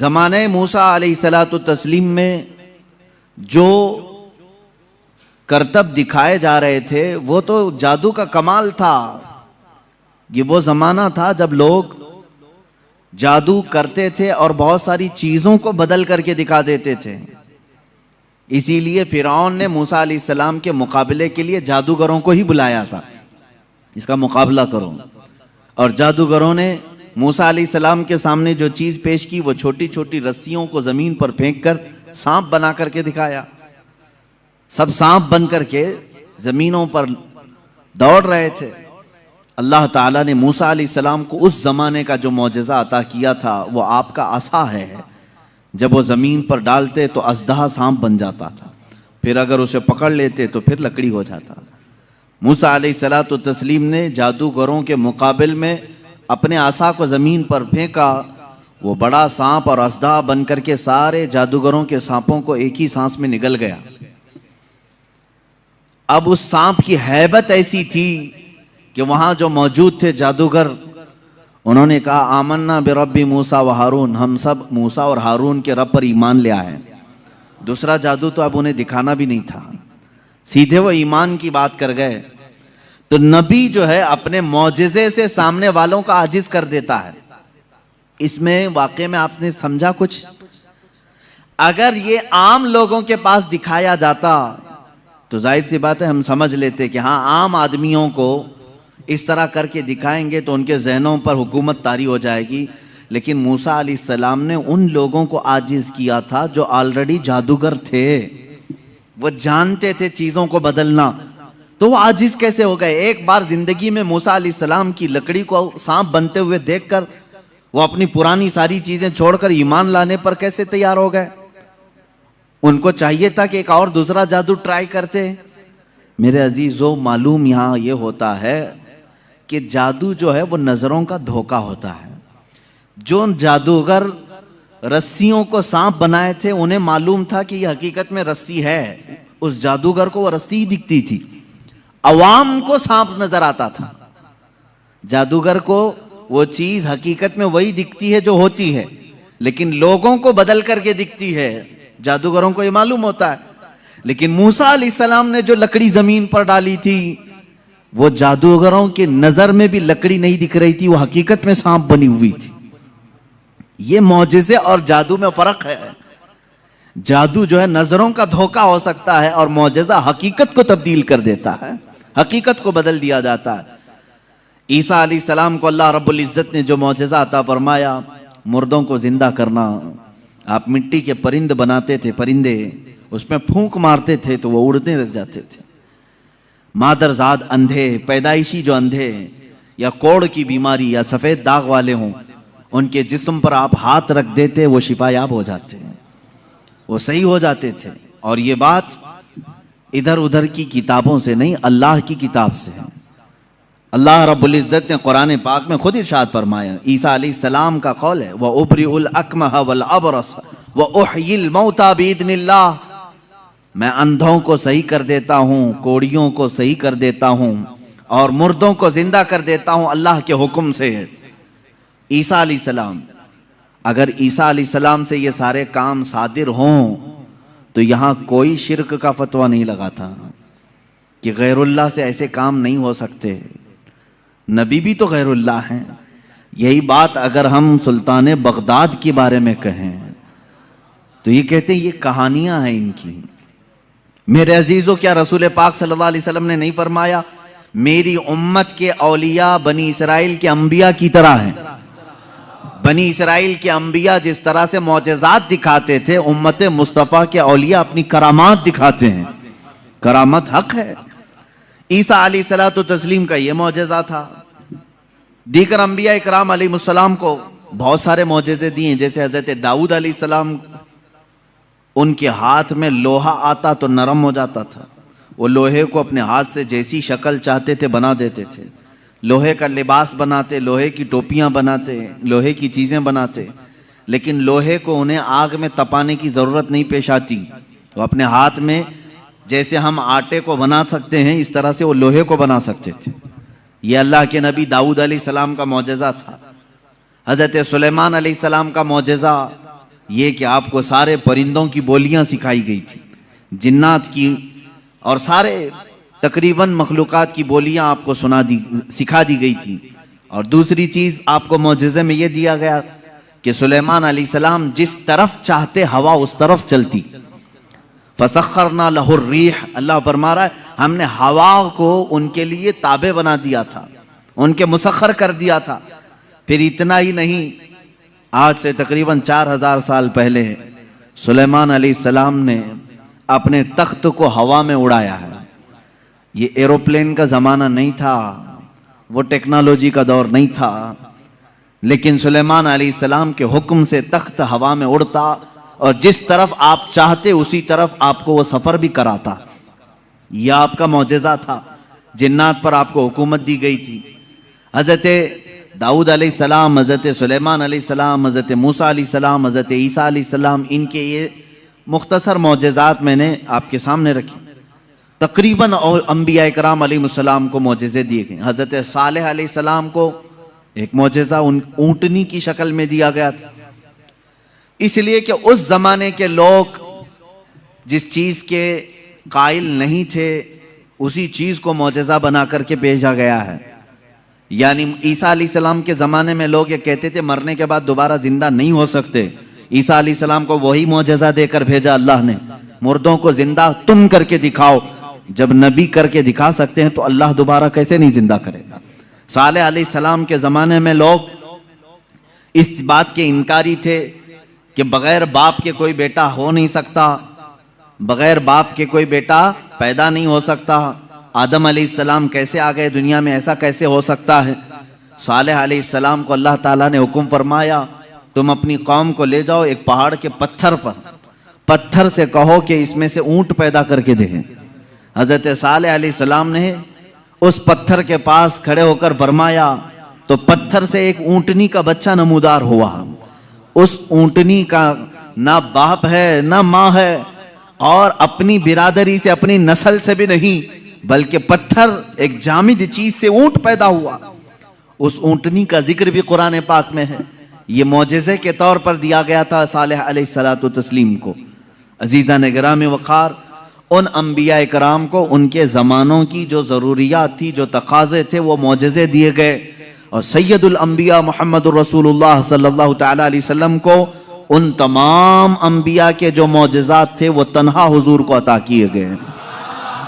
ज़माने मूसा अलैहिस्सलातु तस्लीम में जो करतब दिखाए जा रहे थे वो तो जादू का कमाल था। ये वो ज़माना था जब लोग जादू करते थे और बहुत सारी चीज़ों को बदल करके दिखा देते थे। इसीलिए फिरौन ने मूसा अलैहिस्सलाम के मुकाबले के लिए जादूगरों को ही बुलाया था, इसका मुकाबला करो। और जादूगरों ने मूसा अलैहिस्सलाम के सामने जो चीज़ पेश की वो छोटी छोटी रस्सियों को ज़मीन पर फेंक कर सांप बना करके दिखाया। सब सांप बन करके ज़मीनों पर दौड़ रहे थे। अल्लाह ताला ने मूसा अलैहिस्सलाम को उस ज़माने का जो मौजज़ा अता किया था वो आपका असा है। जब वो ज़मीन पर डालते तो अज़दहा सांप बन जाता था, फिर अगर उसे पकड़ लेते तो फिर लकड़ी हो जाता। मूसा अलैहिस्सलातु तस्लीम ने जादूगरों के मुकाबले में अपने आसा को ज़मीन पर फेंका। वो बड़ा सांप और अज़दहा बन करके सारे जादूगरों के सांपों को एक ही सांस में निगल गया। अब उस सांप की हैबत ऐसी थी कि वहां जो मौजूद थे जादूगर, उन्होंने कहा आमन्ना बिरब्बी मूसा व हारून, हम सब मूसा और हारून के रब पर ईमान ले आए। दूसरा जादू तो अब उन्हें दिखाना भी नहीं था, सीधे वो ईमान की बात कर गए। तो नबी जो है अपने मौजिज़े से सामने वालों का आजिज कर देता है। इसमें वाकई में आपने समझा कुछ? अगर ये आम लोगों के पास दिखाया जाता तो जाहिर सी बात है हम समझ लेते कि हाँ, आम आदमियों को इस तरह करके दिखाएंगे तो उनके जहनों पर हुकूमत तारी हो जाएगी। लेकिन मूसा अलैहिस्सलाम ने उन लोगों को आजिज किया था जो ऑलरेडी जादूगर थे, वो जानते थे चीज़ों को बदलना, तो वो आजिज कैसे हो गए? एक बार जिंदगी में मूसा अलैहिस्सलाम की लकड़ी को सांप बनते हुए देखकर वो अपनी पुरानी सारी चीजें छोड़कर ईमान लाने पर कैसे तैयार हो गए? उनको चाहिए था कि एक और दूसरा जादू ट्राई करते। मेरे अजीजों, मालूम यहाँ ये होता है कि जादू जो है वो नजरों का धोखा होता है। जो जादूगर रस्सियों को सांप बनाए थे उन्हें मालूम था कि यह हकीकत में रस्सी है। उस जादूगर को वो रस्सी ही दिखती थी, अवाम को सांप नजर आता था। जादूगर को वो चीज हकीकत में वही दिखती है जो होती है, लेकिन लोगों को बदल करके दिखती है। जादूगरों को ये मालूम होता है। लेकिन मूसा अलैहिस्सलाम ने जो लकड़ी जमीन पर डाली थी वो जादूगरों के नजर में भी लकड़ी नहीं दिख रही थी, वो हकीकत में सांप बनी हुई थी। ये मौजिज़े और जादू में फर्क है। जादू जो है नजरों का धोखा हो सकता है और मौजिज़ा हकीकत को तब्दील कर देता है, हकीकत को बदल दिया जाता है। ईसा अलैहिस्सलाम को अल्लाह रब्बुल इज्जत ने जो मौजिज़ा अता फरमाया, मुर्दों को जिंदा करना। आप मिट्टी के परिंद बनाते थे, परिंदे, उसमें फूंक मारते थे तो वो उड़ने लग जाते थे। मादरजाद अंधे, पैदाइशी जो अंधे या कोढ़ की बीमारी या सफेद दाग वाले हों, उनके जिस्म पर आप हाथ रख देते वो शिफायाब हो जाते हैं, वो सही हो जाते थे। और ये बात इधर उधर की किताबों से नहीं, अल्लाह की किताब से है। अल्लाह रब्बुल इज्जत ने कुरान पाक में खुद इरशाद फरमाया, ईसा अलैहिस्सलाम का कौल है, व उबरिउल अकमह वल अबरस व उहयिल मौता बिइज़्निल्लाह, मैं अंधों को सही कर देता हूँ, कोड़ियों को सही कर देता हूँ और मुर्दों को जिंदा कर देता हूँ अल्लाह के हुक्म से। ईसा अलैहिस्सलाम, अगर ईसा अलैहिस्सलाम से ये सारे काम सादिर हों तो यहाँ कोई शिर्क का फतवा नहीं लगा था कि गैरुल्लाह से ऐसे काम नहीं हो सकते। नबी भी तो गैरुल्लाह हैं। यही बात अगर हम सुल्तान बगदाद के बारे में कहें तो ये कहते हैं ये कहानियां हैं इनकी। मेरे अजीजों, क्या रसूल पाक सल्लल्लाहु अलैहि वसल्लम ने नहीं फरमाया मेरी उम्मत के औलिया बनी इसराइल के अंबिया की तरह हैं? बनी इसराइल के अंबिया जिस तरह से मौजज़ात दिखाते थे, उम्मत मुस्तफ़ा के औलिया अपनी करामात दिखाते हैं। करामत हक है। ईसा अलैहिस्सलातु तस्लीम का ये मौजज़ा था। दीगर अंबिया इकराम अलैहिमुस्सलाम को बहुत सारे मौजज़े दिए, जैसे हज़रत दाऊद अलैहिस्सलाम, उनके हाथ में लोहा आता तो नरम हो जाता था। वो लोहे को अपने हाथ से जैसी शक्ल चाहते थे बना देते थे। लोहे का लिबास बनाते, लोहे की टोपियां बनाते, लोहे की चीज़ें बनाते, लेकिन लोहे को उन्हें आग में तपाने की ज़रूरत नहीं पेश आती। वो अपने हाथ में जैसे हम आटे को बना सकते हैं इस तरह से वो लोहे को बना सकते थे। ये अल्लाह के नबी दाऊद अलैहिस्सलाम का मौजज़ा था। हज़रत सुलेमान अलैहिस्सलाम का मौजज़ा ये कि आपको सारे परिंदों की बोलियां सिखाई गई थी, जिन्नात की और सारे तकरीबन मखलूकात की बोलियां आपको सिखा दी गई थी। और दूसरी चीज आपको मौजज़े में ये दिया गया कि सुलेमान अलैहिस्सलाम जिस तरफ चाहते हवा उस तरफ चलती। फसख्खरना लहुर रीह, अल्लाह फरमा रहा है हमने हवा को उनके लिए ताबे बना दिया था, उनके मुसख्खर कर दिया था। फिर इतना ही नहीं, आज से तकरीबन 4000 साल पहले सुलेमान अलैहिस्सलाम ने अपने तख्त को हवा में उड़ाया है। ये एरोप्लेन का ज़माना नहीं था, वो टेक्नोलॉजी का दौर नहीं था, लेकिन सुलेमान अलैहिस्सलाम के हुक्म से तख्त हवा में उड़ता और जिस तरफ आप चाहते उसी तरफ आपको वो सफ़र भी कराता। यह आपका मौजज़ा था। जिन्नात पर आपको हुकूमत दी गई थी। हज़रत दाऊद अलैहिस्सलाम, हज़रत सुलेमान अलैहिस्सलाम, हज़रत मूसा अलैहिस्सलाम, हज़रत ईसा अलैहिस्सलाम, इनके ये मुख्तसर मौजज़ात मैंने आपके सामने रखे। तकरीबन और अंबिया इकराम अलैहिस्सलाम को मौजज़े दिए गए। हज़रत सालेह अलैहिस्सलाम को एक मौजज़ा ऊँटनी की शक्ल में दिया गया था, इसलिए कि उस ज़माने के लोग जिस चीज़ के कायल नहीं थे उसी चीज़ को मौजज़ा बना करके भेजा गया है। यानी ईसा अलैहिस्सलाम के ज़माने में लोग ये कहते थे मरने के बाद दोबारा ज़िंदा नहीं हो सकते। ईसा अलैहिस्सलाम को वही मौजज़ा देकर भेजा अल्लाह ने, मुर्दों को ज़िंदा तुम करके दिखाओ। जब नबी करके दिखा सकते हैं तो अल्लाह दोबारा कैसे नहीं ज़िंदा करेगा। सालेह अलैहिस्सलाम के ज़माने में लोग इस बात के इनकारी थे कि बग़ैर बाप के कोई बेटा हो नहीं सकता, बग़ैर बाप के कोई बेटा पैदा नहीं हो सकता। आदम अलैहिस्सलाम कैसे आ गए दुनिया में, ऐसा कैसे हो सकता है। सालेह अलैहिस्सलाम को अल्लाह ताला ने हुक्म फरमाया तुम अपनी कौम को ले जाओ एक पहाड़ के पत्थर पर, पत्थर से कहो कि इसमें से ऊंट पैदा करके दे। हज़रत सालेह अलैहिस्सलाम ने उस पत्थर के पास खड़े होकर फरमाया तो पत्थर से एक ऊंटनी का बच्चा नमूदार हुआ। उस ऊंटनी का ना बाप है ना माँ है और अपनी बिरादरी से अपनी नस्ल से भी नहीं, बल्कि पत्थर एक जामिद चीज से ऊंट पैदा हुआ। उस ऊंटनी का जिक्र भी कुरान पाक में है। ये मौजज़े के तौर पर दिया गया था सालेह अलैहिस्सलातु तस्लीम को। अजीज़ान गिराम वक़ार, उन अंबिया इकराम को उनके ज़मानों की जो ज़रूरियात थी, जो तकाज़े थे, वो मौजज़े दिए गए। और सैयदुल अंबिया मुहम्मदुर रसूलुल्लाह सल्लल्लाहु तआला अलैहि वसल्लम को उन तमाम अंबिया के जो मौजज़ात थे वो तन्हा हुजूर को अता किए गए।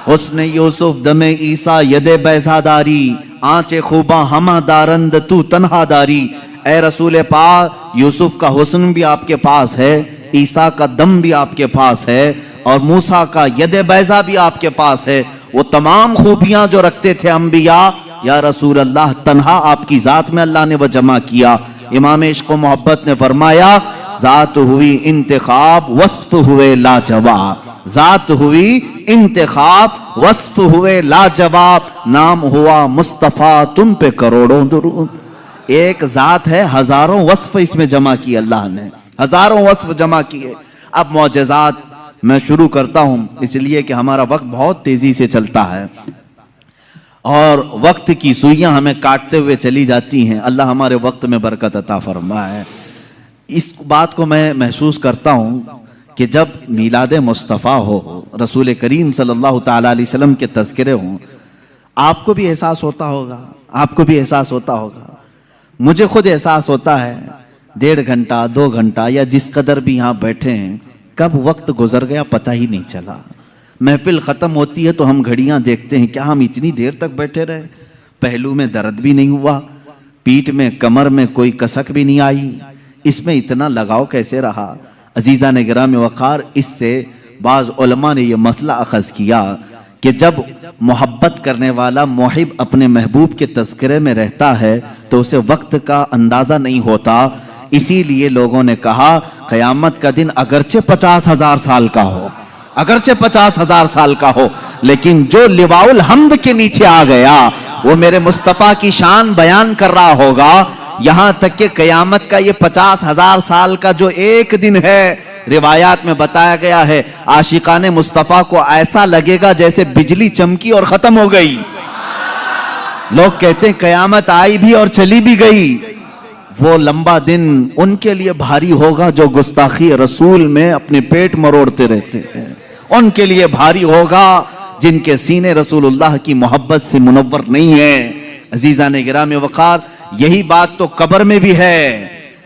हुस्न यूसुफ दमे ईसा यदे बैज़ादारी, आंचे खूबा हमा दारंद तू तन्हा दारी। ए रसूल पाक, यूसुफ का हुस्न भी आपके पास है, ईसा का दम भी आपके पास है और मूसा का यदे बैज़ा भी आपके पास है। वो तमाम खूबियां जो रखते थे अंबिया, या रसूल अल्लाह, तन्हा आपकी ज़ात में अल्लाह ने वह जमा किया। इमाम इश्क़ व मोहब्बत ने फरमाया ज़ात हुई इंतखाब वस्फ हुए लाजवाब, ज़ात हुई इंतखाब वस्फ हुए लाजवाब, नाम हुआ मुस्तफ़ा तुम पे करोड़ों दुरूद। एक ज़ात है, हज़ारों वस्फ इसमें जमा किए अल्लाह ने, हज़ारों वस्फ जमा किए। अब मौजज़ात मैं शुरू करता हूँ, इसलिए कि हमारा वक्त बहुत तेज़ी से चलता है और वक्त की सुइयां हमें काटते हुए चली जाती हैं। अल्लाह हमारे वक्त में बरकत अता फरमाए। इस बात को मैं महसूस करता हूँ कि जब मीलाद मुस्तफ़ा हो, रसूल करीम सल्लल्लाहु ताला अलैहि वसल्लम के तज़किरे हों, आपको भी एहसास होता होगा, आपको भी एहसास होता होगा, मुझे खुद एहसास होता है। 1.5 घंटा 2 घंटा या जिस कदर भी यहाँ बैठे हैं, कब वक्त गुजर गया पता ही नहीं चला। महफिल ख़त्म होती है तो हम घड़ियाँ देखते हैं, क्या हम इतनी देर तक बैठे रहे। पहलू में दर्द भी नहीं हुआ, पीठ में कमर में कोई कसक भी नहीं आई, इसमें इतना लगाव कैसे रहा। अजीज़ान गिराम वक़ार, इससे बाज़ उलमा ने यह मसला अख़ज़ किया कि जब मोहब्बत करने वाला मुहिब अपने महबूब के तज़किरे में रहता है तो उसे वक्त का अंदाज़ा नहीं होता। इसीलिए लोगों ने कहा क़यामत का दिन अगरचे 50,000 साल का हो, अगरचे 50,000 साल का हो, लेकिन जो लिवाउल हम्द के नीचे आ गया वो मेरे मुस्तफ़ा की शान बयान कर रहा होगा। यहां तक कि क़यामत का ये 50,000 साल का जो एक दिन है, रिवायात में बताया गया है, आशिकाने मुस्तफ़ा को ऐसा लगेगा जैसे बिजली चमकी और खत्म हो गई। लोग कहते हैं क़यामत आई भी और चली भी गई, वो लंबा दिन उनके लिए भारी होगा जो गुस्ताखी रसूल में अपने पेट मरोड़ते रहते हैं। उनके लिए भारी होगा जिनके सीने रसूलुल्लाह की मोहब्बत से मुनव्वर नहीं है। अजीज़ान गिराम वक़ार, यही बात तो कब्र में भी है।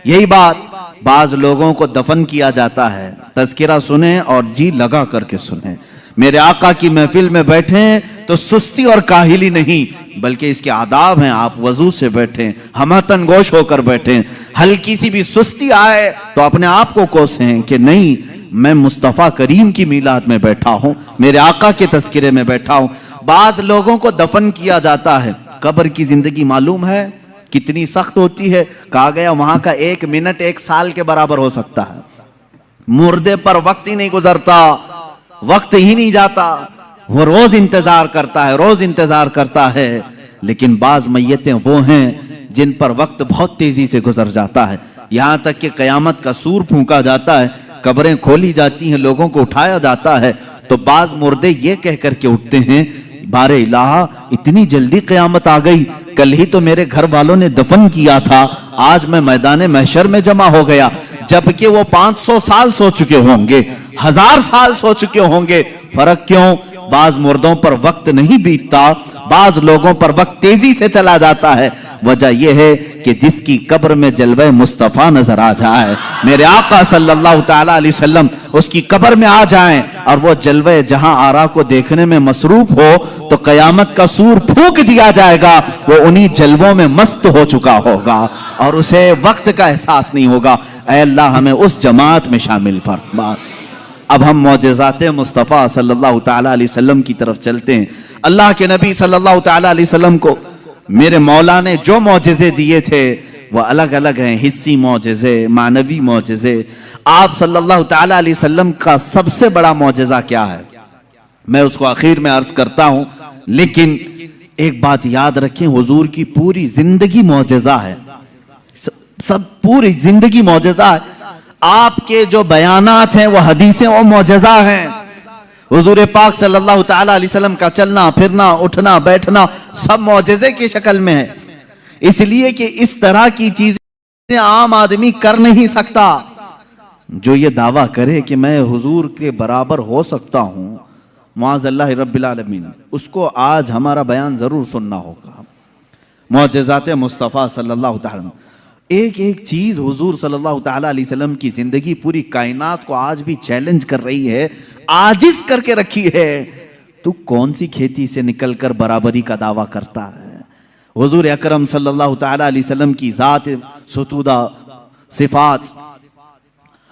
यही बात, बाज लोगों को दफन किया जाता है, तज़किरा सुने और जी लगा करके सुने। मेरे आका की महफिल में बैठे तो सुस्ती और काहिली नहीं, बल्कि इसके आदाब हैं। आप वजू से बैठें, हमतन गोश होकर बैठें। हल्की सी भी सुस्ती आए तो अपने आप को कोसें कि नहीं, मैं मुस्तफ़ा करीम की मीलाद में बैठा हूं, मेरे आका के तज़किरे में बैठा हूं। बाज लोगों को दफन किया जाता है। कब्र की जिंदगी मालूम है कितनी सख्त होती है। कहा गया वहां का 1 मिनट 1 साल के बराबर हो सकता है। मुर्दे पर वक्त ही नहीं गुजरता, वक्त ही नहीं जाता। वो रोज इंतजार करता है, रोज इंतजार करता है। लेकिन बाज मैयतें वो हैं जिन पर वक्त बहुत तेजी से गुजर जाता है। यहां तक कि कयामत का सूर फूंका जाता है, कब्रें खोली जाती हैं, लोगों को उठाया जाता है, तो बाज मुर्दे ये कह करके उठते हैं, बारे इलाहा इतनी जल्दी कयामत आ गई, कल ही तो मेरे घर वालों ने दफन किया था, आज मैं मैदान महशर में जमा हो गया। जबकि वो 500 साल सो चुके होंगे, 1000 साल सो चुके होंगे। फर्क क्यों? बाज मुर्दों पर वक्त नहीं बीतता, बाज लोगों पर वक्त तेजी से चला जाता है। वजह यह है कि जिसकी कब्र में जलवे मुस्तफा नजर आ जाए, मेरे आका सल्लल्लाहु तआला अलैहि वसल्लम उसकी कब्र में आ जाएं और वो जलवे जहां आरा को देखने में मसरूफ हो, तो कयामत का सूर फूंक दिया जाएगा। वो उन्हीं जलवों में मस्त हो चुका होगा और उसे वक्त का एहसास नहीं होगा। ऐ अल्लाह हमें उस जमात में शामिल फरमा। अब हम मौजज़ाते मुस्तफ़ा सल्लल्लाहु तआला अलैहि वसल्लम की तरफ चलते हैं। अल्लाह के नबी सल्लल्लाहु तआला अलैहि वसल्लम को मेरे मौला ने जो मौजज़े दिए थे वह अलग अलग हैं। हिस्सी मौजज़े, मानवी मौजज़े। आप सल्लल्लाहु तआला अलैहि वसल्लम का सबसे बड़ा मौजज़ा क्या है, मैं उसको आखिर में अर्ज करता हूं। लेकिन एक बात याद रखें, हुजूर की पूरी जिंदगी मौजज़ा है। सब पूरी जिंदगी मौजज़ा है। आपके जो बयानात हैं वो हदीसें, वो मौजज़ा हैं। हुजूर पाक सल्लल्लाहु तआला अलैहि वसल्लम का चलना फिरना, उठना बैठना सब मौजज़े की शक्ल में है। इसलिए कि इस तरह की चीजें आम आदमी कर नहीं सकता। जो ये दावा करे कि मैं हुजूर के बराबर हो सकता हूं, मुआज़ल्लाह रब्बिल आलमीन, उसको आज हमारा बयान जरूर सुनना होगा। मौजज़ात मुस्तफ़ा सल्लल्लाहु तआला, एक एक चीज हुजूर सल्लल्लाहु तआला अलैहि वसल्लम की जिंदगी पूरी कायनात को आज भी चैलेंज कर रही है, आजिज करके रखी है। तू कौन सी खेती से निकलकर बराबरी का दावा करता है? हुजूर अकरम सल्लल्लाहु तआला अलैहि वसल्लम की जात सुतूदा सिफात,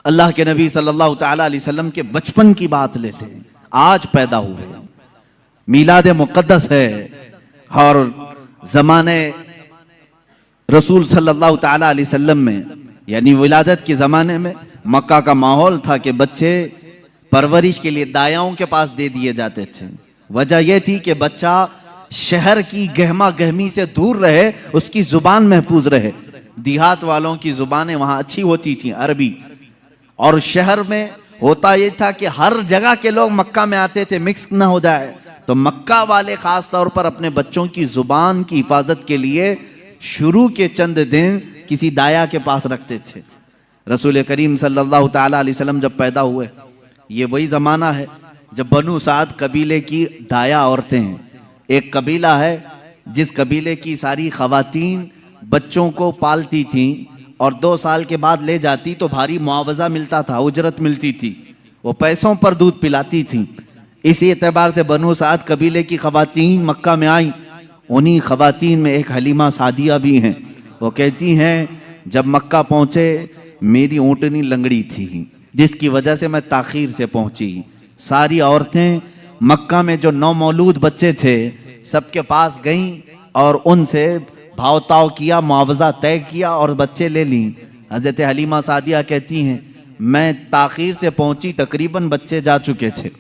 अल्लाह के नबी सल्लल्लाहु तआला अलैहि वसल्लम के बचपन की बात लेते हैं। आज पैदा हुए, मीलाद मुक़द्दस है और जमाने रसूल सल्लल्लाहु तआला अलैहि वसल्लम में, यानी विलादत के ज़माने में मक्का का माहौल था कि बच्चे परवरिश के लिए दायाओं के पास दे दिए जाते थे। वजह यह थी कि बच्चा शहर की गहमा गहमी से दूर रहे, उसकी ज़ुबान महफूज रहे। देहात वालों की ज़ुबानें वहाँ अच्छी होती थी, अरबी। और शहर में होता यह था कि हर जगह के लोग मक्का में आते थे, मिक्स ना हो जाए। तो मक्का वाले ख़ास तौर पर अपने बच्चों की ज़ुबान की हिफाजत के लिए शुरू के चंद दिन किसी दाया के पास रखते थे। रसूल करीम सल्लल्लाहु तआला अलैहि वसल्लम जब पैदा हुए, ये वही ज़माना है जब बनु साद कबीले की दाया औरतें हैं। एक कबीला है जिस कबीले की सारी ख़वातीन बच्चों को पालती थीं और 2 साल के बाद ले जाती तो भारी मुआवजा मिलता था, उजरत मिलती थी। वो पैसों पर दूध पिलाती थीं। इसी एतबार से बनु साद कबीले की ख़वातीन मक्का में आई। उन्हीं ख़वातीन में एक हलीमा सादिया भी हैं। वो कहती हैं, जब मक्का पहुँचे मेरी ऊँटनी लंगड़ी थी, जिसकी वजह से मैं ताख़ीर से पहुँची। सारी औरतें मक्का में जो नौमौलूद बच्चे थे सबके पास गईं और उनसे भाव-ताव किया, मुआवजा तय किया और बच्चे ले लीं। हज़रत हलीमा सादिया कहती हैं, मैं ताख़ीर से पहुँची, तकरीबन बच्चे जा चुके थे,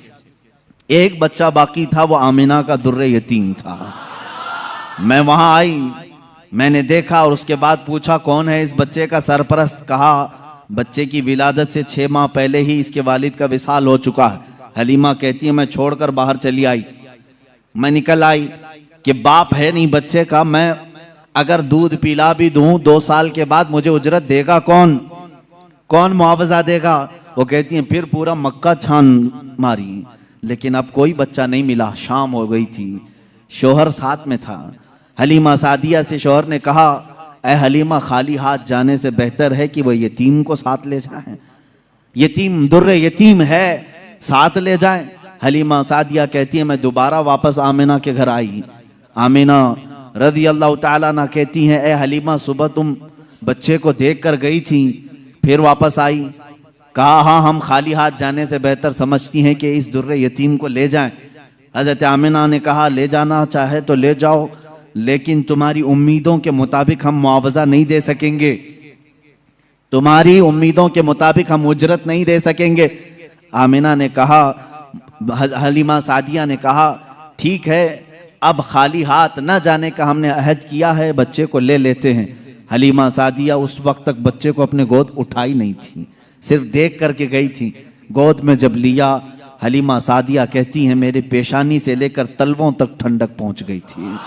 एक बच्चा बाकी था, वो आमिना का दुर्रे यतीम था। मैं वहां आई, मैंने देखा और उसके बाद पूछा कौन है इस बच्चे का सरपरस्त। कहा बच्चे की विलादत से 6 माह पहले ही इसके वालिद का विसाल हो चुका है। हलीमा कहती है, मैं छोड़कर बाहर चली आई। मैं निकल आई कि बाप है नहीं बच्चे का, मैं अगर दूध पिला भी दूं 2 साल के बाद मुझे उजरत देगा कौन? कौन मुआवजा देगा? वो कहती हैं फिर पूरा मक्का छान मारी, लेकिन अब कोई बच्चा नहीं मिला। शाम हो गई थी, शोहर साथ में था। हलीमा सादिया से शोहर ने कहा, ऐ हलीमा, खाली हाथ जाने से बेहतर है कि वो यतीम को साथ ले जाएं। यतीम दुर्रे यतीम है, साथ ले जाएं। हलीमा सादिया कहती है मैं दोबारा वापस आमिना के घर आई। आमिना रज़ी अल्लाह ताला अन्हा कहती हैं, ए हलीमा, सुबह तुम बच्चे को देख कर गई थी, फिर वापस आई? कहा हाँ, हम खाली हाथ जाने से बेहतर समझती हैं कि इस दुर्रे यतीम को ले जाएं। हज़रत आमिना ने कहा, ले जाना चाहे तो ले जाओ, लेकिन तुम्हारी उम्मीदों के मुताबिक हम मुआवजा नहीं दे सकेंगे, तुम्हारी उम्मीदों के मुताबिक हम उजरत नहीं दे सकेंगे। आमिना ने कहा, हलीमा सादिया ने कहा, ठीक है, अब खाली हाथ न जाने का हमने अहद किया है, बच्चे को ले लेते हैं। हलीमा सादिया उस वक्त तक बच्चे को अपने गोद उठाई नहीं थी, सिर्फ देख करके गई थी। गोद में जब लिया, हलीमा सादिया कहती हैं मेरे पेशानी से लेकर तलवों तक ठंडक पहुंच गई थी।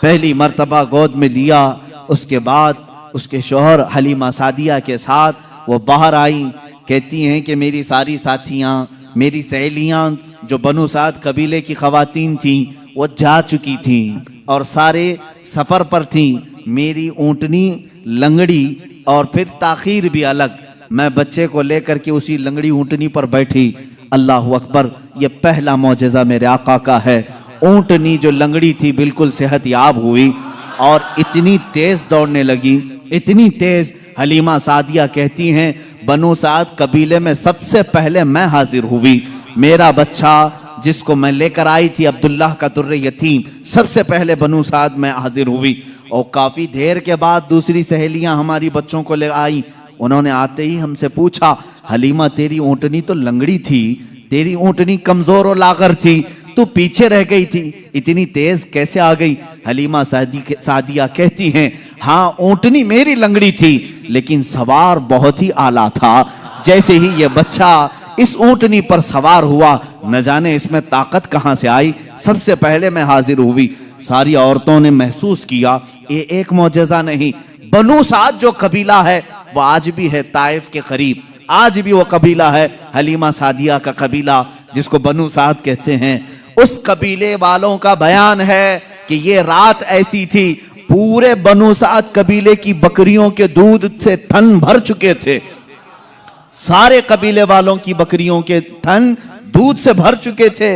पहली मर्तबा गोद में लिया, उसके बाद उसके शौहर हलीमा सादिया के साथ वो बाहर आई। कहती हैं कि मेरी सारी साथियाँ, मेरी सहेलियाँ जो बनु साद कबीले की खवातीन थीं, वो जा चुकी थीं और सारे सफ़र पर थीं। मेरी ऊँटनी लंगड़ी और फिर ताखीर भी अलग। मैं बच्चे को लेकर के उसी लंगड़ी ऊँटनी पर बैठी। अल्लाह अकबर, ये पहला मौजज़ा मेरे आका का है। ऊँटनी जो लंगड़ी थी बिल्कुल सेहतयाब हुई और इतनी तेज़ दौड़ने लगी, इतनी तेज़। हलीमा सादिया कहती हैं बनु साद कबीले में सबसे पहले मैं हाजिर हुई। मेरा बच्चा जिसको मैं लेकर आई थी, अब्दुल्लाह का दुर्रे यतीम, सबसे पहले बनु साद में हाजिर हुई। और काफ़ी देर के बाद दूसरी सहेलियां हमारी बच्चों को ले आई। उन्होंने आते ही हमसे पूछा, हलीमा तेरी ऊँटनी तो लंगड़ी थी, तेरी ऊँटनी कमज़ोर और लागर थी, तू पीछे रह गई थी, इतनी तेज कैसे आ गई? हलीमा सादिया कहती हैं, हाँ ऊँटनी मेरी लंगड़ी थी, लेकिन सवार बहुत ही आला था। जैसे ही ये बच्चा इस ऊँटनी पर सवार हुआ, न जाने इसमें ताकत कहाँ से आई, सबसे पहले मैं हाजिर हुई। सारी औरतों ने महसूस किया ये एक मौजज़ा नहीं। बनु साद जो कबीला है वो आज भी है ताइफ के करीब, आज भी वो कबीला है हलीमा सादिया का कबीला, जिसको बनु साद कहते हैं। उस कबीले वालों का बयान है कि ये रात ऐसी थी, पूरे बनु साद कबीले की बकरियों के दूध से थन भर चुके थे। सारे कबीले वालों की बकरियों के थन दूध से भर चुके थे।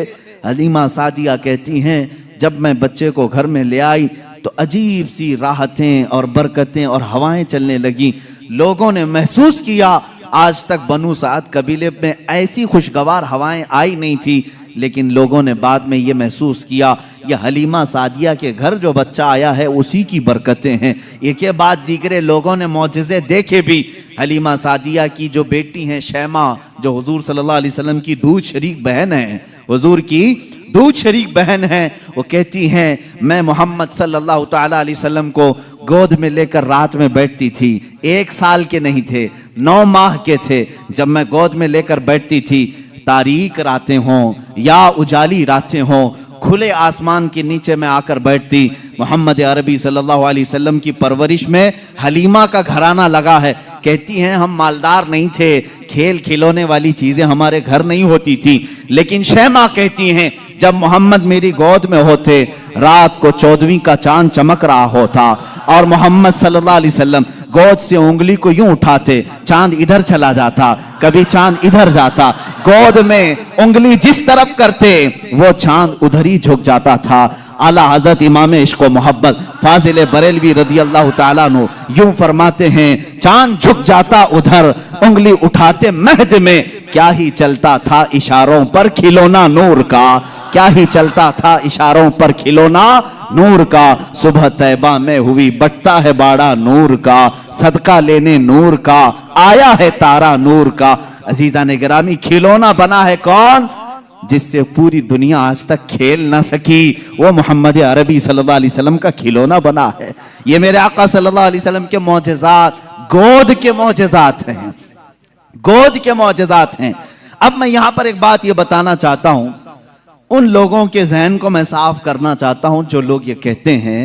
हलीमा सादिया कहती हैं जब मैं बच्चे को घर में ले आई तो अजीब सी राहतें और बरकतें और हवाएं चलने लगी। लोगों ने महसूस किया आज तक बनु साद कबीले में ऐसी खुशगवार हवाएं आई नहीं थी, लेकिन लोगों ने बाद में ये महसूस किया ये हलीमा सादिया के घर जो बच्चा आया है उसी की बरकतें हैं। एक के बाद दीगरे लोगों ने मौजज़े देखे भी। हलीमा सादिया की जो बेटी हैं शैमा, जो हुजूर सल्लल्लाहु अलैहि वसल्लम की दूध शरीक बहन है, हुजूर की दूध शरीक बहन है, वो कहती हैं मैं मोहम्मद सल्लल्लाहु ताला अलैहि वसल्लम को गोद में लेकर रात में बैठती थी। 1 साल के नहीं थे, 9 माह के थे जब मैं गोद में लेकर बैठती थी। तारीक रातें हों या उजाली रातें हों, खुले आसमान के नीचे में आकर बैठती। मोहम्मद अरबी सल्लल्लाहु अलैहि वसल्लम की परवरिश में हलीमा का घराना लगा है। कहती हैं हम मालदार नहीं थे, खेल खिलौने वाली चीजें हमारे घर नहीं होती थी, लेकिन शैमा कहती हैं जब मोहम्मद मेरी गोद में होते, रात को 14वीं का चांद चमक रहा होता और मोहम्मद सल्लल्लाहु अलैहि वसल्लम गोद से उंगली को यूं उठाते, चांद इधर चला जाता, कभी चांद इधर जाता, गोद में उंगली जिस तरफ करते वो चांद उधर ही झुक जाता था। आला हजरत इमाम इश्क व मोहब्बत फाजिल बरेलवी रदी अल्लाह ताला अन्हु यूं फरमाते हैं चांद झुक जाता उधर, उंगली उठाते महद में, क्या ही चलता था इशारों पर खिलौना नूर का, क्या ही चलता था इशारों पर खिलौना नूर का। सुबह तैबा में हुई बटता है बाड़ा नूर का, सदका लेने नूर का आया है तारा नूर का। अजीजा ने गिरामी, खिलौना बना है कौन? जिससे पूरी दुनिया आज तक खेल ना सकी, वो मोहम्मद अरबी सल्लल्लाहु अलैहि वसल्लम का खिलौना बना है। ये मेरे आका सल्लल्लाहु अलैहि वसल्लम के मौजज़ात, गोद के मौजज़ात हैं, गोद के मौजज़ात हैं। अब मैं यहां पर एक बात ये बताना चाहता हूं, उन लोगों के जहन को मैं साफ करना चाहता हूं जो लोग ये कहते हैं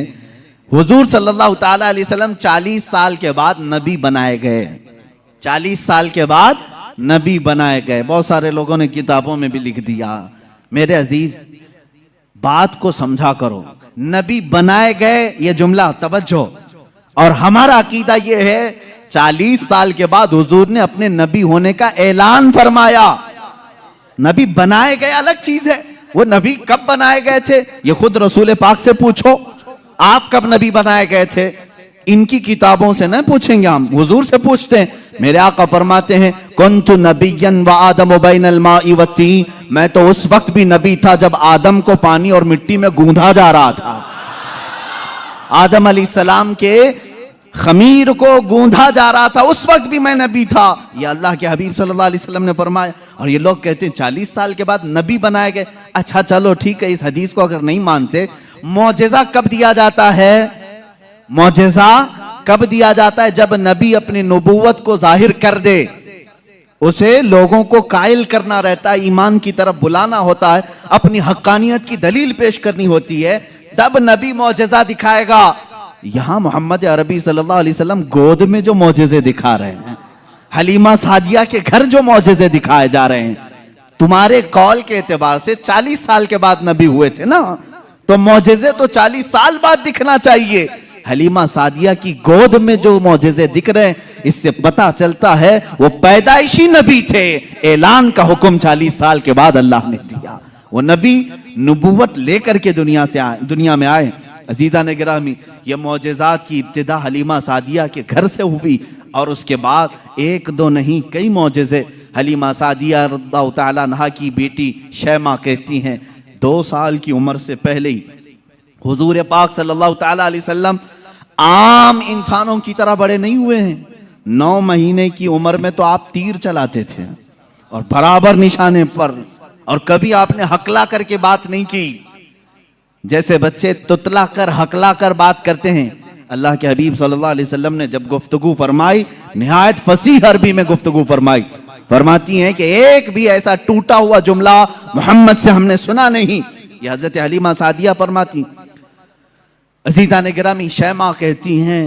हुजूर सल्लल्लाहु ताला अलैहि वसल्लम 40 साल के बाद नबी बनाए गए। 40 साल के बाद नबी बनाए गए। बहुत सारे लोगों ने किताबों में भी लिख दिया। मेरे अजीज, बात को समझा करो। नबी बनाए गए ये जुमला तवज्जो। और हमारा अकीदा ये है 40 साल के बाद हुजूर ने अपने नबी होने का ऐलान फरमाया। नबी बनाए गए अलग चीज है। वो नबी कब बनाए गए थे ये खुद रसूल पाक से पूछो। आप कब नबी बनाए गए थे? इनकी किताबों से नहीं पूछेंगे, हम हुजूर से पूछते हैं। मेरे आका फरमाते हैं कुन्तु नबिय्यन व आदम बैनल माई व तीन, मैं तो उस वक्त भी नबी था जब आदम को पानी और मिट्टी में गूंधा जा रहा था। आदम अलैहिस्सलाम के खमीर को गूंधा जा रहा था, उस वक्त भी मैं नबी था। ये अल्लाह के हबीब सल्लल्लाहु अलैहि वसल्लम ने फरमाया। और ये लोग कहते हैं 40 साल के बाद नबी बनाए गए। अच्छा चलो ठीक है, इस हदीस को अगर नहीं मानते, मौजज़ा कब दिया जाता है? मौजज़ा कब दिया जाता है? जब नबी अपनी नबूवत को जाहिर कर दे, उसे लोगों को कायल करना रहता है, ईमान की तरफ बुलाना होता है, अपनी हक्कानियत की दलील पेश करनी होती है, तब नबी मौजज़ा दिखाएगा। यहां मोहम्मद अरबी सल्लल्लाहु अलैहि वसल्लम गोद में जो मौजज़े दिखा रहे हैं, हलीमा सादिया के घर जो मौजज़े दिखाए जा रहे हैं, तुम्हारे कौल के एतबार से 40 साल के बाद नबी हुए थे ना, तो मौजज़े तो 40 साल बाद दिखना चाहिए। हलीमा सादिया की गोद में जो मौजज़े दिख रहे हैं, इससे पता चलता है वो पैदाइशी नबी थे। ऐलान का हुक्म 40 साल के बाद अल्लाह ने दिया। वो नबी नबूवत लेकर के दुनिया में आए। अजीज़ा ने गिरामी, ये मौजज़ात की इब्तिदा हलीमा सादिया के घर से हुई और उसके बाद एक दो नहीं कई मौजज़े। हलीमा सादिया रज़ियल्लाहु ताला अन्हा की बेटी शैमा कहती हैं 2 साल की उम्र से पहले ही हुजूर पाक सल्लल्लाहु ताला अलैहि वसल्लम आम इंसानों की तरह बड़े नहीं हुए हैं। 9 महीने की उम्र में तो आप तीर चलाते थे और बराबर निशाने पर, और कभी आपने हकला करके बात नहीं की, जैसे बच्चे तुतला कर हकला कर बात करते हैं। अल्लाह के हबीब सल्लल्लाहु अलैहि वसल्लम ने जब गुफ्तगू फरमाई, निहायत फसीह अरबी में गुफ्तगू फरमाई। फरमाती हैं कि एक भी ऐसा टूटा हुआ जुमला मोहम्मद से हमने सुना नहीं। ये हजरत हलीमा सादिया फरमाती। अजीज़ा ने गिरामी, शैमा कहती हैं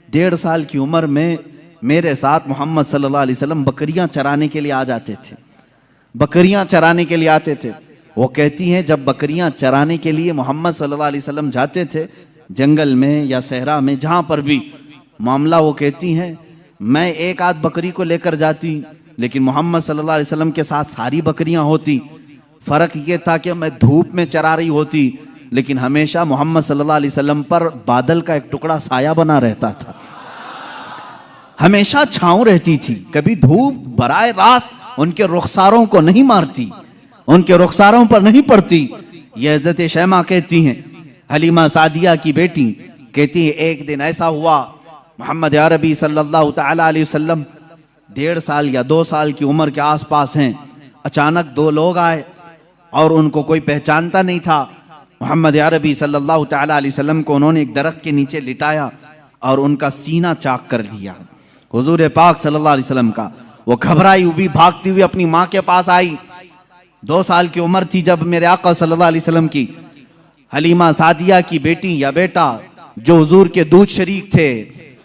1.5 साल की उम्र में मेरे साथ मोहम्मद सल्लल्लाहु अलैहि वसल्लम बकरियां चराने के लिए आ जाते थे। बकरियां चराने के लिए आते थे। वो कहती हैं जब बकरियां चराने के लिए मोहम्मद सल्लल्लाहु अलैहि वसल्लम जाते थे, जंगल में या सहरा में, जहां पर भी मामला, वो कहती हैं मैं एक आध बकरी को लेकर जाती, लेकिन मोहम्मद सल्लल्लाहु अलैहि वसल्लम के साथ सारी बकरियां होती। फर्क ये था कि मैं धूप में चरा रही होती, लेकिन हमेशा मोहम्मद सल्लल्लाहु अलैहि वसल्लम पर बादल का एक टुकड़ा साया बना रहता था। हमेशा छांव रहती थी, कभी धूप बराए रास्त उनके रुखसारों को नहीं मारती, उनके रुखसारों पर नहीं पड़ती। यह हज़रत शैमा कहती हैं, हलीमा सादिया की बेटी कहती है एक दिन ऐसा हुआ, मोहम्मद अरबी सल्लल्लाहु ताला अलैहि वसल्लम 1.5 साल या 2 साल की उम्र के आसपास हैं। अचानक 2 लोग आए और उनको कोई पहचानता नहीं था। मोहम्मद अरबी सल्लल्लाहु ताला अलैहि वसल्लम को उन्होंने एक दरख्त के नीचे लिटाया और उनका सीना चाक कर दिया। हुजूर पाक सल्लल्लाहु अलैहि वसल्लम का, वो घबराई हुई भागती हुई अपनी माँ के पास आई। 2 साल की उम्र थी जब मेरे आका सल्लल्लाहु अलैहि वसल्लम की हलीमा सादिया की बेटी या बेटा जो हुजूर के दूध शरीक थे,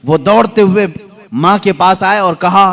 वो दौड़ते हुए माँ के पास आए और कहा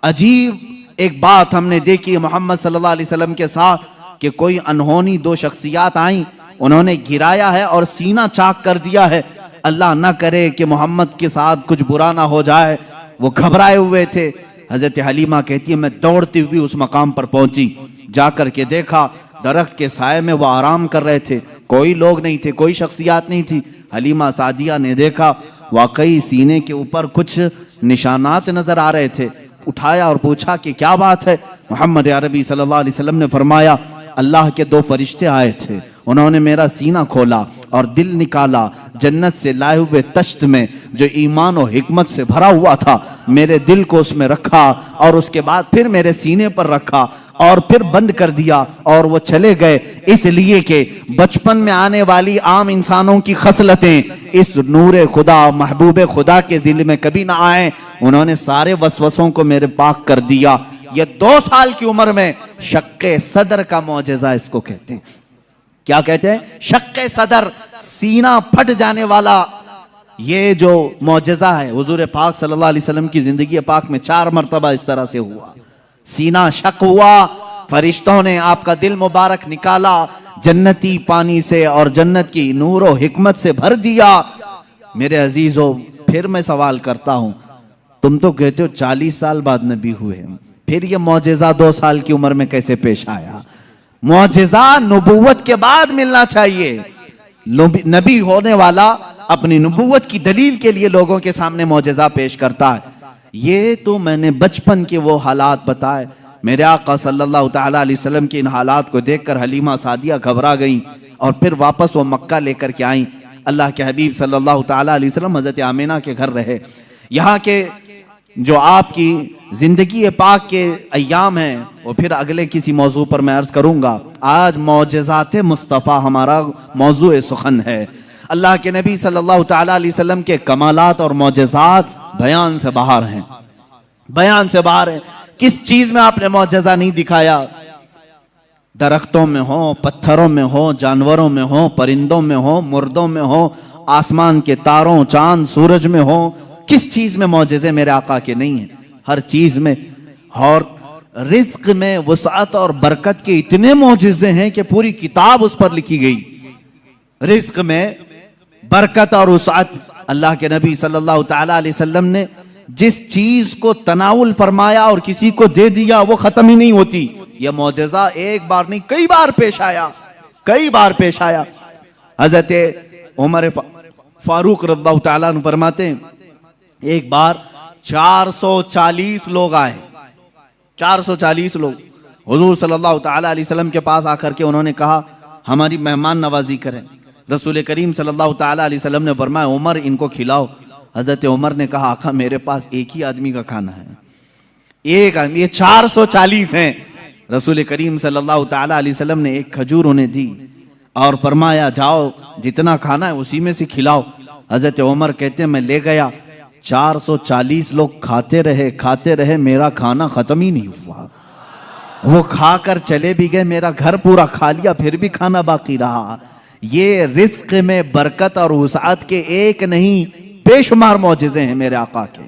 अजीब एक बात हमने देखी मोहम्मद सल्लल्लाहु अलैहि वसल्लम के साथ, कि कोई अनहोनी 2 शख्सियात आई, उन्होंने गिराया है और सीना चाक कर दिया है। अल्लाह ना करे कि मोहम्मद के साथ कुछ बुरा ना हो जाए। वो घबराए हुए थे। हजरत हलीमा कहती है मैं दौड़ती हुई उस मकाम पर पहुंची, जाकर के देखा दरख्त के साए में वो आराम कर रहे थे, कोई लोग नहीं थे, कोई शख्सियात नहीं थी। हलीमा सादिया ने देखा वाकई सीने के ऊपर कुछ निशानात नजर आ रहे थे। उठाया और पूछा कि क्या बात है। मोहम्मद अरबी सल्लल्लाहु अलैहि वसल्लम ने फरमाया अल्लाह के 2 फरिश्ते आए थे, उन्होंने मेरा सीना खोला और दिल निकाला, जन्नत से लाए हुए तश्त में जो ईमान और हिकमत से भरा हुआ था, मेरे दिल को उसमें रखा और उसके बाद फिर मेरे सीने पर रखा और फिर बंद कर दिया और वो चले गए। इसलिए कि बचपन में आने वाली आम इंसानों की खसलतें इस नूरे खुदा महबूब खुदा के दिल में कभी ना आए। उन्होंने सारे वसवसों को मेरे पाक कर दिया। ये 2 साल की उम्र में शक्के सदर का मौजज़ा इसको कहते हैं। क्या कहते हैं? शक्के सदर, सीना फट जाने वाला ये जो मौजज़ा है हुजूर पाक सल्लल्लाहु अलैहि वसल्लम की जिंदगी पाक में 4 मरतबा इस तरह से हुआ। सीना शक हुआ, फरिश्तों ने आपका दिल मुबारक निकाला, जन्नती पानी से और जन्नत की नूर और हिकमत से भर दिया। मेरे अजीजों, फिर मैं सवाल करता हूं, तुम तो कहते हो 40 साल बाद नबी हुए, फिर ये मौजज़ा 2 साल की उम्र में कैसे पेश आया? मौजज़ा नबूवत के बाद मिलना चाहिए। नबी होने वाला अपनी नबूवत की दलील के लिए लोगों के सामने मौजज़ा पेश करता है। ये तो मैंने बचपन के वो हालात बताए। मेरे आका सल्लल्लाहु ताला अलैहि वसल्लम के इन हालात को देखकर हलीमा सादिया घबरा गई और फिर वापस वो मक्का लेकर के आई। अल्लाह के हबीब सल्लल्लाहु ताला अलैहि वसल्लम हज़रत आमिना के घर रहे। यहाँ के जो आपकी जिंदगी पाक के अय्याम हैं वो फिर अगले किसी मौजू पर मैं अर्ज करूंगा। आज मौजज़ात मुस्तफ़ा हमारा मौजू सुखन है। अल्लाह के नबी सल्लल्लाहु ताला अलैहि वसल्लम के कमालात और मौजज़ात बयान से बाहर हैं, बयान से बाहर है। किस चीज में आपने मौजज़ा नहीं दिखाया? दरख्तों में हो, पत्थरों में हो, जानवरों में हो, परिंदों में हो, मुर्दों में हो, आसमान के तारों, चांद, सूरज में हो, किस चीज में मौजज़े मेरे आका के नहीं है? हर चीज में। और रिस्क में वसाअत और बरकत के इतने मौजज़े हैं कि पूरी किताब उस पर लिखी गई। रिस्क में बरकत और वसाअत, अल्लाह के नबी सल्लल्लाहु ताला अलैहि वसल्लम ने जिस चीज को तनाउल फरमाया और किसी को दे दिया वो खत्म ही नहीं होती। यह मौजज़ा एक बार नहीं कई बार पेश आया, कई बार पेश आया। हजरत उमर फारूक रज़ियल्लाहु ताला अन्हु फरमाते हैं, एक बार 440 लोग आए, 440 लोग हुजूर सल्लल्लाहु ताला अलैहि वसल्लम के पास आकर के उन्होंने कहा हमारी मेहमान नवाजी करें। रसूल करीम सल्लल्लाहु ताला अलैहि वसल्लम ने फरमाया उमर इनको खिलाओ। हजरत उमर ने कहा आका मेरे पास एक ही आदमी का खाना है, एक आदमी, ये 440 हैं। रसूल करीम सल्लल्लाहु ताला अलैहि वसल्लम ने एक खजूर उन्हें दी और फरमाया जाओ जितना खाना है उसी में से खिलाओ। हजरत उमर कहते हैं मैं ले गया, 440 लोग खाते रहे, मेरा खाना खत्म ही नहीं हुआ। वो खाकर चले भी गए, मेरा घर पूरा खा लिया, फिर भी खाना बाकी रहा। ये रिस्क में बरकत और वसाअत के एक नहीं बेशुमार मौजज़े हैं मेरे आका के।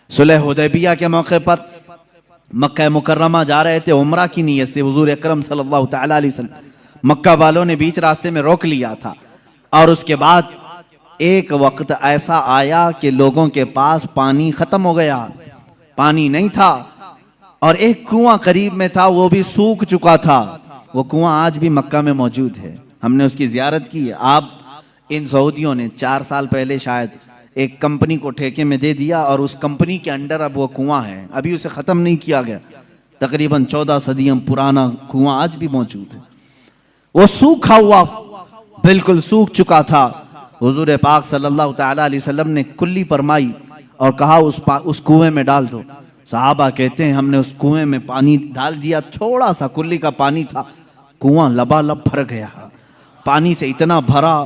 सुलह हुदैबिया के मौके पर मक्का मुकर्रमा जा रहे थे उम्रा की नीयत से। हुजूर अकरम सल्लल्लाहु ताला अलैहि वसल्लम मक्का वालों ने बीच रास्ते में रोक लिया था और उसके बाद एक वक्त ऐसा आया कि लोगों के पास पानी खत्म हो गया, पानी नहीं था और एक कुआं करीब में था वो भी सूख चुका था। वो कुआं आज भी मक्का में मौजूद है, हमने उसकी जियारत की है। आप इन सऊदियों ने 4 साल पहले शायद एक कंपनी को ठेके में दे दिया और उस कंपनी के अंडर अब वो कुआं है, अभी उसे ख़त्म नहीं किया गया। तकरीबन 14 सदियों पुराना कुआं आज भी मौजूद है। वो सूखा हुआ, बिल्कुल सूख चुका था। हुजूर पाक सल्लल्लाहु ताला अलैहि वसल्लम ने कुल्ली फरमाई और कहा उस कुएं में डाल दो। सहाबा कहते हैं हमने उस कुएं में पानी डाल दिया, थोड़ा सा कुल्ली का पानी था, कुआं लबालब भर गया। पानी से इतना भरा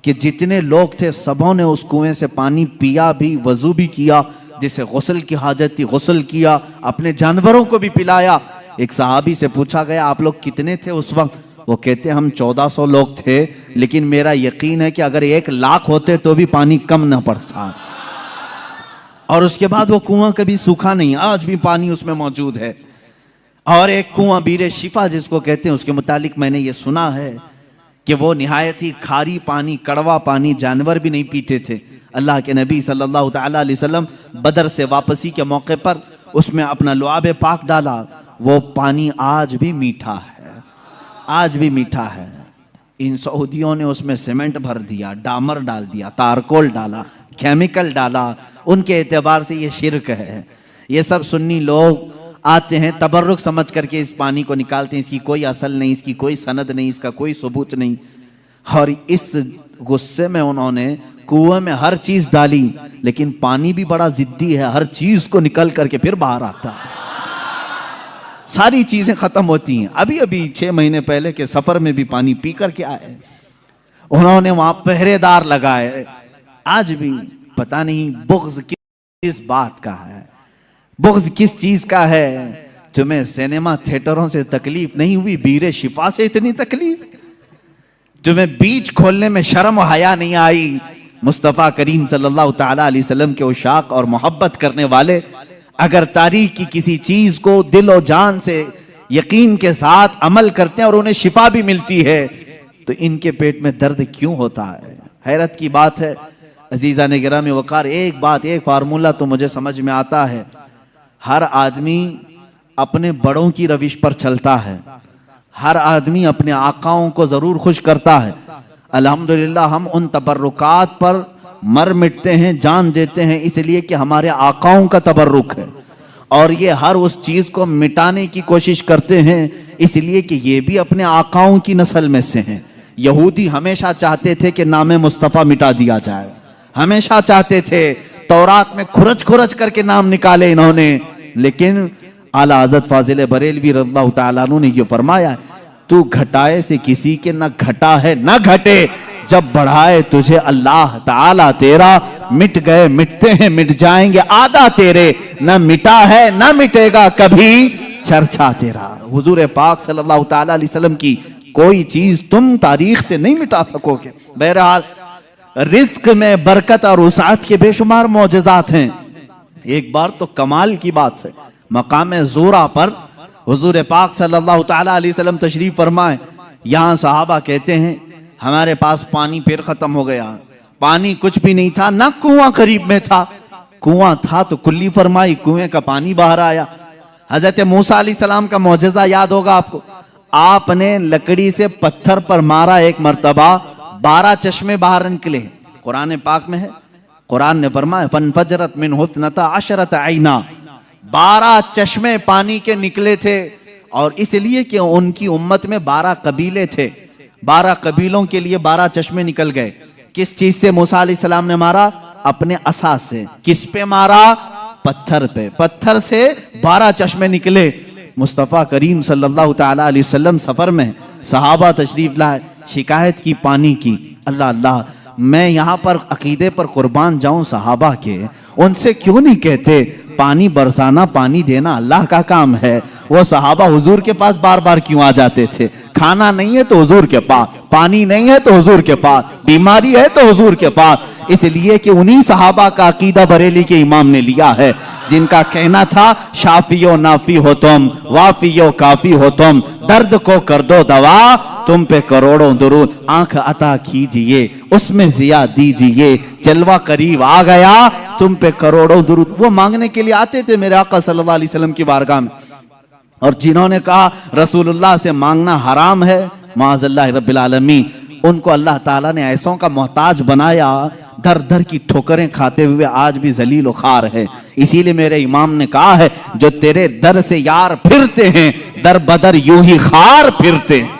कि जितने लोग थे सबों ने उस कुएं से पानी पिया भी, वजू भी किया, जिसे गुस्ल की हाजत थी गुस्ल किया, अपने जानवरों को भी पिलाया। एक सहाबी से पूछा गया आप लोग कितने थे उस वक्त? वो कहते हम 1400 लोग थे, लेकिन मेरा यकीन है कि अगर 1 लाख होते तो भी पानी कम ना पड़ता। और उसके बाद वो कुआं कभी सूखा नहीं, आज भी पानी उसमें मौजूद है। और एक कुआं बीरे शिफा जिसको कहते हैं, उसके मुतालिक मैंने ये सुना है कि वो निहायत ही खारी पानी, कड़वा पानी, जानवर भी नहीं पीते थे। अल्लाह के नबी सल्लल्लाहु ताला अलैहि वसल्लम बदर से वापसी के मौके पर उसमें अपना लुआब पाक डाला, वो पानी आज भी मीठा है, आज भी मीठा है। इन सऊदियों ने उसमें सीमेंट भर दिया, डामर डाल दिया, तारकोल डाला, केमिकल डाला। उनके एतबार से ये शिरक है। ये सब सुन्नी लोग आते हैं तबर्रुक समझ करके इस पानी को निकालते हैं, इसकी कोई असल नहीं, इसकी कोई सनद नहीं, इसका कोई सबूत नहीं। और इस गुस्से में उन्होंने कुएं में हर चीज डाली, लेकिन पानी भी बड़ा जिद्दी है, हर चीज को निकल करके फिर बाहर आता है, सारी चीजें खत्म होती हैं। अभी अभी 6 महीने पहले के सफर में भी पानी पी करके आए, उन्होंने वहां पहरेदार लगाए। आज भी पता नहीं बुग़्ज़ किस बात का है, बुग़्ज़ किस चीज का है। तुम्हें सिनेमा थिएटरों से तकलीफ नहीं हुई, बीरे शिफा से इतनी तकलीफ? तुम्हें बीच खोलने में शर्म हया नहीं आई, मुस्तफ़ा करीम सल्लल्लाहु ताला अलैहि वसल्लम के उशाक और मोहब्बत करने वाले अगर तारीख की किसी चीज को दिल और जान से यकीन के साथ अमल करते हैं और उन्हें शिफा भी मिलती है, तो इनके पेट में दर्द क्यों होता है? हैरत की बात है अजीज़ा ने गिरामी वकार, एक बात, एक फार्मूला तो मुझे समझ में आता है, हर आदमी अपने बड़ों की रविश पर चलता है, हर आदमी अपने आकाओं को जरूर खुश करता है। अल्हम्दुलिल्लाह हम उन तबर्रुकात पर मर मिटते हैं, जान देते हैं, इसलिए कि हमारे आकाओं का तबर्रुक है, और ये हर उस चीज को मिटाने की कोशिश करते हैं इसलिए कि ये भी अपने आकाओं की नस्ल में से हैं। यहूदी हमेशा चाहते थे कि नाम मुस्तफ़ा मिटा दिया जाए, हमेशा चाहते थे, तौरात में खुरच खुरच करके नाम निकाले इन्होंने, लेकिन आला हज़रत फाजिल बरेलवी रज़ियल्लाहु ताला अन्हु ने ये फरमाया, तू घटाए से किसी के न घटा है न घटे, जब बढ़ाए तुझे अल्लाह ताला तेरा, मिट गए मिटते हैं मिट जाएंगे आदा तेरे, न मिटा है न मिटेगा कभी चर्चा तेरा। हुजूर पाक सल्लल्लाहु ताला अलैहि वसल्लम की कोई चीज तुम तारीख से नहीं मिटा सकोगे। बहरहाल रिज्क में बरकत और वसाअत के बेशुमार मौजज़ात हैं। एक बार तो कमाल की बात है, मकाम ज़ोरा पर हुजूर पाक सल्लल्लाहु ताला अलैहि वसल्लम तशरीफ फरमाए, यहाँ सहाबा कहते हैं हमारे पास पानी फिर खत्म हो गया, पानी कुछ भी नहीं था, ना कुआं करीब में था, कुआं था तो कुल्ली फरमाई, कुएं का पानी बाहर आया। हजरत मूसा अलैहिस्सलाम का मौजज़ा याद होगा आपको, आपने लकड़ी से पत्थर पर मारा एक मर्तबा, 12 चश्मे बाहर निकले। कुरान पाक में है, कुरान ने फरमाया फनफजरत मिन हुस्नता अशरत आइना, 12 चश्मे पानी के निकले थे, और इसलिए कि उनकी उम्मत में 12 कबीले थे, 12 कबीलों के लिए 12 चश्मे निकल गए। किस चीज से मूसा अलैहिस्सलाम ने मारा? अपने असा से। किस पे मारा? पत्थर पे। पत्थर से 12 चश्मे निकले। मुस्तफ़ा करीम सल्लल्लाहु ताला अलैहि वसल्लम सफर में, सहाबा तशरीफ लाए, शिकायत की पानी की, अल्लाह अल्लाह मैं यहाँ पर अकीदे पर कुर्बान जाऊं सहाबा के, उनसे क्यों नहीं कहते पानी बरसाना पानी देना अल्लाह का काम है। वो सहाबा हुजूर के पास बार बार क्यों आ जाते थे? खाना नहीं है तो हुजूर के पास, पानी नहीं है तो हुजूर के पास, बीमारी है तो हुजूर के पास, इसलिए कि उन्हीं सहाबा का अकीदा बरेली के इमाम ने लिया है, जिनका कहना था शाफियो नाफी हो तुम, वाफियो काफी हो तुम, दर्द को कर दो दवा, तुम पे करोड़ों दुरूद, आंख अता कीजिए उसमें जिया दीजिए, जलवा करीब आ गया तुम पे करोड़ों दुरूद। वो मांगने के लिए आते थे मेरे आका सल्लल्लाहु अलैहि वसल्लम की बारगाह में, और जिन्होंने कहा रसूलुल्लाह से मांगना हराम है, माज़अल्लाह रब्बिल आलमीन, उनको अल्लाह ताला ने ऐसों का मोहताज बनाया, दर दर की ठोकरें खाते हुए आज भी जलील खार है। इसीलिए मेरे इमाम ने कहा है, जो तेरे दर से यार फिरते हैं, दर बदर यूं ही खार फिरते हैं,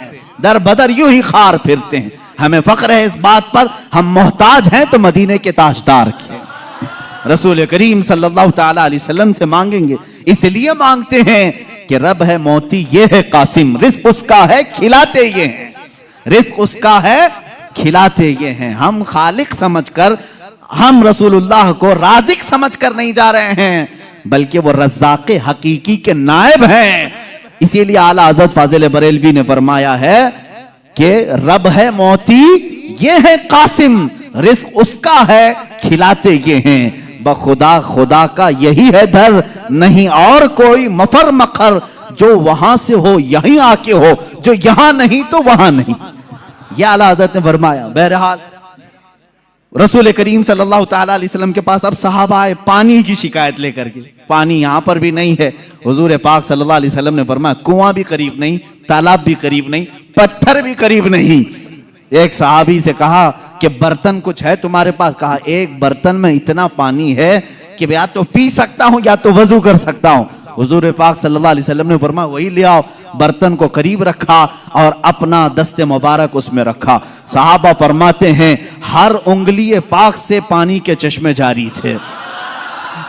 दर बदर यूं ही खार फिरते हैं। हमें फख्र है इस बात पर, हम मोहताज हैं तो मदीने के ताजदार के रसूल करीम सल्लल्लाहु ताला अलैहि वसल्लम से मांगेंगे। इसलिए मांगते हैं कि रब है मोती ये है कासिम, रिस्क उसका है खिलाते ये हैं, रिस्क उसका है खिलाते ये हैं। हम खालिक समझकर, हम रसूलुल्लाह को राज़िक समझकर नहीं जा रहे हैं, बल्कि वो रज़्ज़ाक़े हकीकी के नायब हैं। इसीलिए आला हज़रत फाजिल बरेलवी ने फरमाया है कि रब है मोती ये है कासिम, रिस्क उसका है खिलाते ये हैं। बखुदा खुदा का यही है दर, नहीं और कोई मफर मखर, जो वहां से हो यहीं आके हो, जो यहां नहीं तो वहां नहीं, यह आला हज़रत ने फरमाया। बहरहाल रसूल करीम सल्लल्लाहु ताला अलैहि वसल्लम के पास अब सहाबा आए पानी की शिकायत लेकर के, पानी यहां पर भी नहीं है। हुजूर पाक सल्लल्लाहु अलैहि वसल्लम ने फरमाया कुआं भी करीब नहीं, तालाब भी करीब नहीं, पत्थर भी करीब नहीं। एक सहाबी से कहा कि बर्तन कुछ है तुम्हारे पास? कहा एक बर्तन में इतना पानी है कि या तो पी सकता हूं या तो वजू कर सकता हूं। हुजूर पाक सल्लल्लाहु अलैहि वसल्लम ने फरमाया वही ले आओ। बर्तन को करीब रखा और अपना दस्ते मुबारक उसमें रखा। सहाबा फरमाते हैं हर उंगली पाक से पानी के चश्मे जारी थे,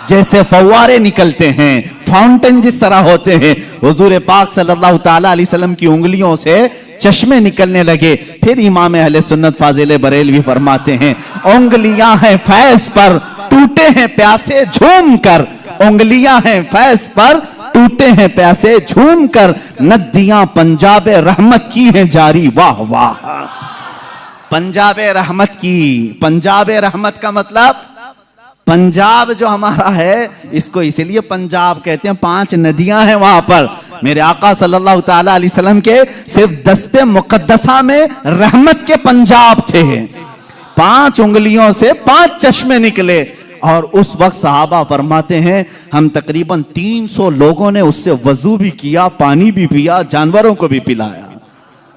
जैसे फव्वारे निकलते हैं, फाउंटेन जिस तरह होते हैं। हुजूर पाक सल्लल्लाहु ताला अलैहि वसल्लम की उंगलियों से चश्मे निकलने लगे। फिर इमाम अहले सुन्नत फाजिल बरेलवी फरमाते हैं उंगलियां हैं फैज पर, टूटे हैं प्यासे झूम कर, उंगलियां हैं फैज पर, टूटे हैं प्यासे झूम कर, नदियां पंजाब रहमत की हैं जारी, वाह वाह। पंजाब रहमत की। पंजाब रहमत का मतलब, पंजाब जो हमारा है इसको इसलिए पंजाब कहते हैं, 5 नदियां हैं वहां पर। मेरे आका सल्लल्लाहु ताला अलैहि वसल्लम के सिर्फ दस्ते मुकद्दसा में रहमत के पंजाब थे। 5 उंगलियों से 5 चश्मे निकले। और उस वक्त सहाबा फरमाते हैं हम तकरीबन 300 लोगों ने उससे वजू भी किया, पानी भी पिया, जानवरों को भी पिलाया।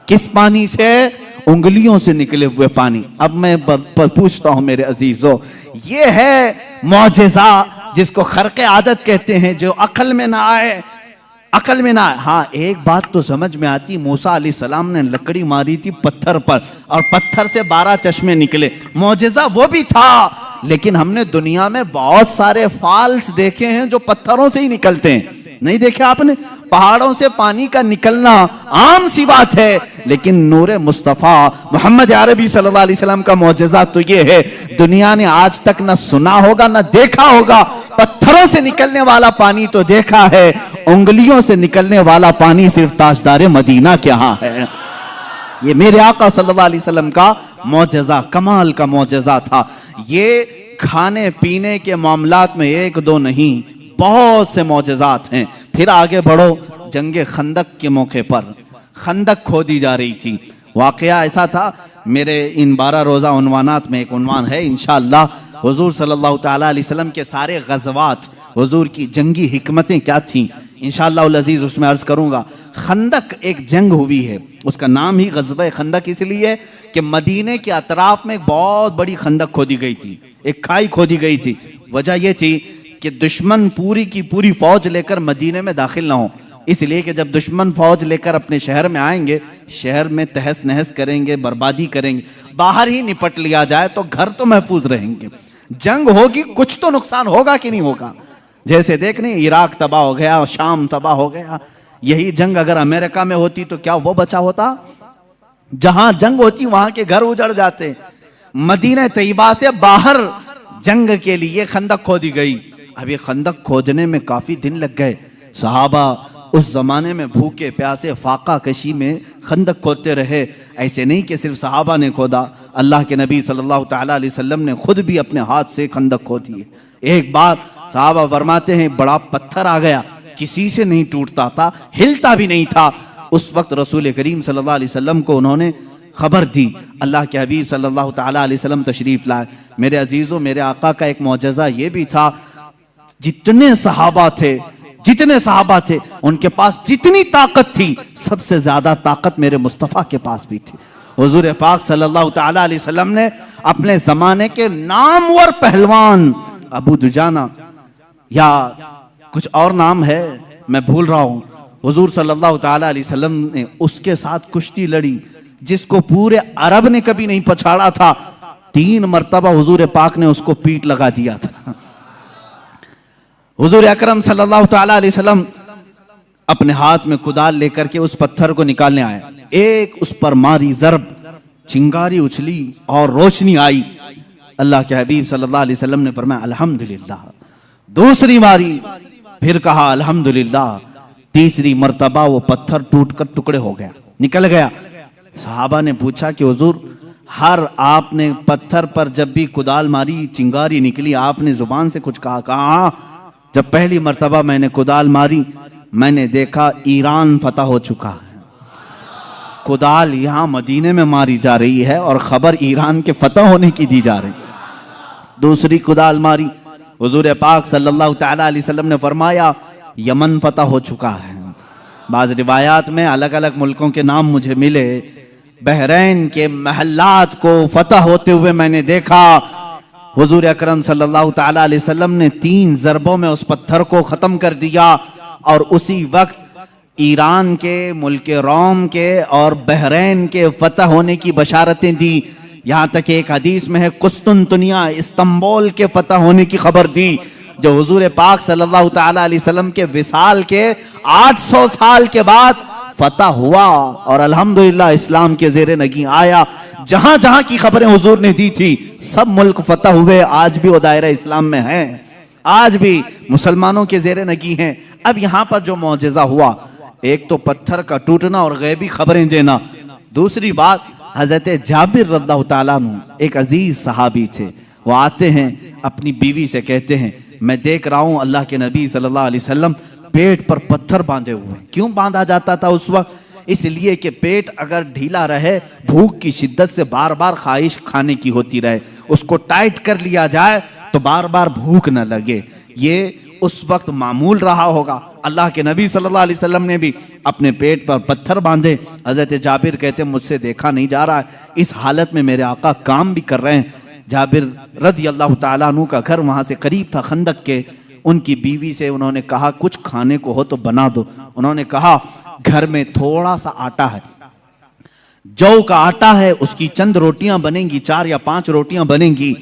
किस पानी से? उंगलियों से निकले हुए पानी। अब मैं पूछता हूं मेरे अजीजों, ये है मौजेजा जिसको खर्क़े आदत कहते हैं, जो अकल में ना आए, अकल में ना आए। हाँ, एक बात तो समझ में आती, मूसा अलैहिस्सलाम ने लकड़ी मारी थी पत्थर पर और पत्थर से 12 चश्मे निकले, मौजेजा वो भी था। लेकिन हमने दुनिया में बहुत सारे फॉल्स देखे हैं जो पत्थरों से ही निकलते हैं, नहीं देखे आपने? पहाड़ों से पानी का निकलना आम सी बात है, लेकिन नूरे मुस्तफा मोहम्मद अरबी सल्लल्लाहु अलैहि वसल्लम का मौजज़ा तो ये है, दुनिया ने आज तक ना सुना होगा ना देखा होगा। पत्थरों से निकलने वाला पानी तो देखा है, उंगलियों से निकलने वाला पानी सिर्फ ताजदारे मदीना के यहाँ है। ये मेरे आका सल्लल्लाहु अलैहि वसल्लम का मौजज़ा, कमाल का मौजज़ा था। ये खाने पीने के मामलात में 1-2 नहीं, बहुत से मौजज़ात हैं। फिर आगे बढ़ो, जंगे खंदक के मौके पर खंदक खोदी जा रही थी। वाकया ऐसा था, मेरे इन 12 रोज़ा उन्वानात में एक उन्वान है इंशाअल्लाह, हुजूर सल्लल्लाहु ताला अलैहि वसल्लम के सारे गज़वात, हुजूर की जंगी हिकमतें क्या थीं, इंशाअल्लाह उल अज़ीज़ उसमें अर्ज़ करूँगा। खंदक एक जंग हुई है, उसका नाम ही ग़ज़वा खंदक इसलिए कि मदीने के अतराफ में एक बहुत बड़ी खंदक खोदी गई थी, एक खाई खोदी गई थी। वजह यह थी कि दुश्मन पूरी की पूरी फौज लेकर मदीने में दाखिल ना हो, इसलिए कि जब दुश्मन फौज लेकर अपने शहर में आएंगे, शहर में तहस नहस करेंगे, बर्बादी करेंगे। बाहर ही निपट लिया जाए तो घर तो महफूज रहेंगे। जंग होगी, कुछ तो नुकसान होगा कि नहीं होगा। जैसे देखने इराक तबाह हो गया, शाम तबाह हो गया। यही जंग अगर अमेरिका में होती तो क्या वो बचा होता? जहां जंग होती वहां के घर उजड़ जाते। मदीना तैयबा से बाहर जंग के लिए खंदक खोदी गई। अब ये खंदक खोदने में काफी दिन लग गए। सहाबा उस जमाने में भूखे प्यासे फाका कशी में खंदक खोदते रहे। ऐसे नहीं कि सिर्फ सहाबा ने खोदा, अल्लाह के नबी सल्लल्लाहु ताला अलैहि वसल्लम ने खुद भी अपने हाथ से खंदक खोदी है। एक बार सहाबा फरमाते हैं, बड़ा पत्थर आ गया, किसी से नहीं टूटता था, हिलता भी नहीं था। उस वक्त रसूल करीम सल्लल्लाहु अलैहि वसल्लम को उन्होंने खबर दी। अल्लाह के हबीब सल्लल्लाहु ताला अलैहि वसल्लम तशरीफ लाए। मेरे अजीजों, मेरे आका का एक मौजज़ा ये भी था, जितने सहाबा थे उनके पास जितनी ताकत थी, सबसे ज्यादा ताकत मेरे मुस्तफ़ा के पास भी थी। हुजूर पाक सल्लल्लाहु ताला अलैहि वसल्लम ने अपने जमाने के नामवर पहलवान अबू दुजाना या कुछ और नाम है मैं भूल रहा हूं, हुजूर सल्लल्लाहु ताला अलैहि वसल्लम ने उसके साथ कुश्ती लड़ी, जिसको पूरे अरब ने कभी नहीं पछाड़ा था। 3 मरतबा हुजूर पाक ने उसको पीठ लगा दिया था। हुजूर अकरम सल्लल्लाहु ताला अलैहि वसल्लम अपने हाथ में कुदाल लेकर के उस पत्थर को निकालने आए। एक उस पर मारी जरब, चिंगारी उछली और रोशनी आई। अल्लाह के हबीब सल्लल्लाहु अलैहि वसल्लम ने फरमाया अल्हम्दुलिल्लाह। दूसरी मारी, फिर कहा अल्हम्दुलिल्लाह। तीसरी मर्तबा वो पत्थर टूटकर टुकड़े हो गया, निकल गया। सहाबा ने पूछा कि हुजूर, हर आपने पत्थर पर जब भी कुदाल मारी चिंगारी निकली, आपने जुबान से कुछ कहा? कहा जब पहली मर्तबा मैंने कुदाल मारी, मैंने देखा ईरान फतह हो चुका है। कुदाल यहां मदीने में मारी जा रही है और खबर ईरान के फतह होने की दी जा रही। दूसरी कुदाल मारी, हुजूर पाक सल्लल्लाहु ताला अलैहि वसल्लम ने फरमाया यमन फतह हो चुका है। बाज़ रिवायात में अलग अलग मुल्कों के नाम मुझे मिले। बहरैन के महल्लात को फतह होते हुए मैंने देखा। हुजूर अकरम सल्लल्लाहु ताला अलैहि वसल्लम ने 3 ज़रबों में उस पत्थर को ख़त्म कर दिया और उसी वक्त ईरान के, मुल्क रोम के और बहरैन के फतह होने की बशारतें दी। यहाँ तक एक हदीस में है कुस्तुनतुनिया, इस्तांबुल के फतह होने की खबर दी, जो हुजूर पाक सल्लल्लाहु ताला अलैहि वसल्लम के विसाल के 800 साल के बाद फतह हुआ और अल्हम्दुलिल्लाह इस्लाम के ज़ेरे नगी आया। जहां जहां की खबरें हुजूर ने दी थी, सब मुल्क फतह हुए। आज भी वो दायरा इस्लाम में है, आज भी मुसलमानों के ज़ेरे नगी हैं। अब यहाँ पर जो मौजज़ा हुआ, एक तो पत्थर का टूटना और गैबी खबरें देना, दूसरी बात हजरत जाबिर रज़ियल्लाहु ताला अन्हु एक अजीज सहाबी थे। वो आते हैं अपनी बीवी से कहते हैं, मैं देख रहा हूँ अल्लाह के नबी सल्लल्लाहु अलैहि वसल्लम पेट पर पत्थर बांधे हुए हैं। क्यों बांधा जाता था उस वक्त? इसलिए कि पेट अगर ढीला रहे, भूख की शिद्दत से बार बार ख्वाहिश खाने की होती रहे, उसको टाइट कर लिया जाए तो बार बार भूख न लगे। ये उस वक्त मामूल रहा होगा। अल्लाह के नबी सल्लल्लाहु अलैहि वसल्लम ने भी अपने पेट पर पत्थर बांधे। हजरत जाबिर कहते हैं, मुझसे देखा नहीं जा रहा है, इस हालत में मेरे आका काम भी कर रहे हैं। जाबिर रज़ियल्लाहु ताला अन्हु का घर वहां से करीब था खंदक के। उनकी बीवी से उन्होंने कहा, कुछ खाने को हो तो बना दो। उन्होंने कहा, घर में थोड़ा सा आटा है, जौ का आटा है, उसकी चंद रोटियां बनेंगी, 4 या 5 रोटियां बनेंगी,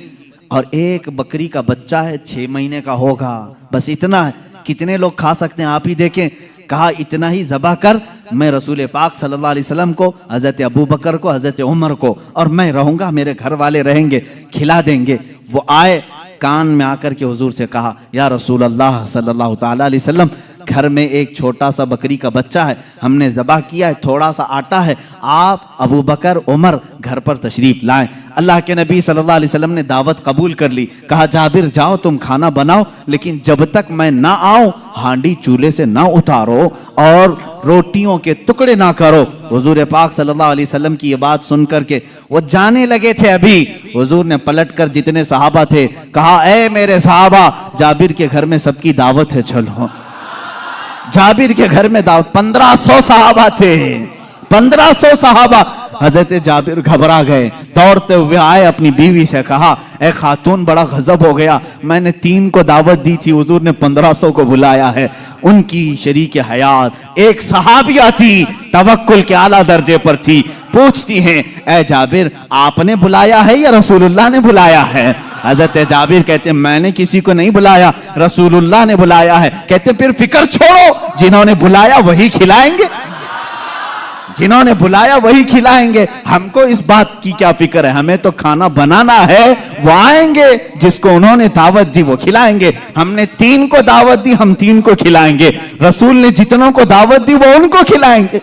और एक बकरी का बच्चा है, 6 महीने का होगा, बस इतना है। कितने लोग खा सकते हैं आप ही देखें। कहा, इतना ही ज़बह कर, मैं रसूल पाक सल्लल्लाहु अलैहि वसल्लम को, हज़रत अबू बकर को, हज़रत उमर को, और मैं रहूंगा, मेरे घर वाले रहेंगे, खिला देंगे। वो आए, कान में आकर के हुजूर से कहा, या रसूल अल्लाह सल्लल्लाहु ताला अलैहि वसल्लम, घर में एक छोटा सा बकरी का बच्चा है, हमने ज़बह किया है, थोड़ा सा आटा है, आप अबू बकर उमर घर पर तशरीफ लाएं। अल्लाह के नबी सल्लल्लाहु अलैहि वसल्लम ने दावत कबूल कर ली। कहा, जाबिर जाओ तुम खाना बनाओ, लेकिन जब तक मैं ना आऊं हांडी चूल्हे से ना उतारो और रोटियों के टुकड़े ना करो। हुजूर पाक सल्लल्लाहु अलैहि वसल्लम की ये बात सुन करके वो जाने लगे थे। अभी हुजूर ने पलटकर जितने सहाबा थे कहा, ए मेरे सहाबा, जाबिर के घर में सबकी दावत है, चलो। जाबिर के घर में दावत, 1500 सहाबा थे, 1500 सहाबा। हजरत जाबिर घबरा गए, दौड़ते हुए आए, अपनी बीवी से कहा, ए खातून, बड़ा गजब हो गया, मैंने 3 को दावत दी थी, हुजूर ने 1500 को बुलाया है। उनकी शरीक हयात एक सहाबिया थी, तवक्कुल के आला दर्जे पर थी। पूछती हैं, ए जाबिर, आपने बुलाया है या रसूलुल्लाह ने बुलाया है? हजरत जाबिर कहते हैं, मैंने किसी को नहीं बुलाया, रसूलुल्लाह ने बुलाया है। कहते फिर फिक्र छोड़ो, जिन्होंने बुलाया वही खिलाएंगे, जिन्होंने बुलाया वही खिलाएंगे। हमको इस बात की क्या फिक्र है, हमें तो खाना बनाना है, वो आएंगे, जिसको उन्होंने दावत दी वो खिलाएंगे। हमने 3 को दावत दी, हम 3 को खिलाएंगे, रसूल ने जितनों को दावत दी वो उनको खिलाएंगे।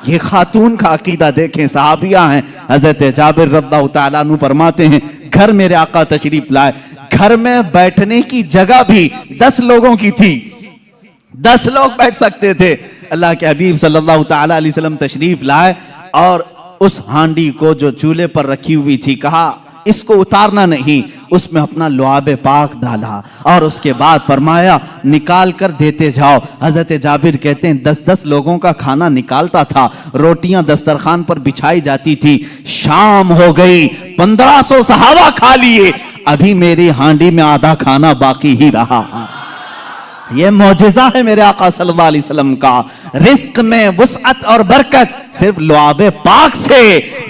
ये खातून का अकीदा देखें, सहाबिया हैं। हजरत जाबिर रज़ियल्लाहु ताला अन्हु फरमाते हैं, घर मेरे आका तशरीफ लाए, घर में बैठने की जगह भी 10 लोगों की थी, 10 लोग बैठ सकते थे। अल्लाह के हबीब सल्लल्लाहु ताला अलैहि वसल्लम तशरीफ लाए और उस हांडी को जो चूल्हे पर रखी हुई थी, कहा इसको उतारना नहीं, उसमें अपना लुआबे पाक डाला और उसके बाद फरमाया, निकाल कर देते जाओ। हजरत जाबिर कहते हैं, 10-10 लोगों का खाना निकालता था, रोटियां दस्तरखान पर बिछाई जाती थी। शाम हो गई, 1500 सहाबा खा लिए, अभी मेरी हांडी में आधा खाना बाकी ही रहा। ये मौजिज़ा है मेरे आका सल्लल्लाहु अलैहि वसल्लम का। रिस्क में वुसअत और बरकत सिर्फ लुआबे पाक से।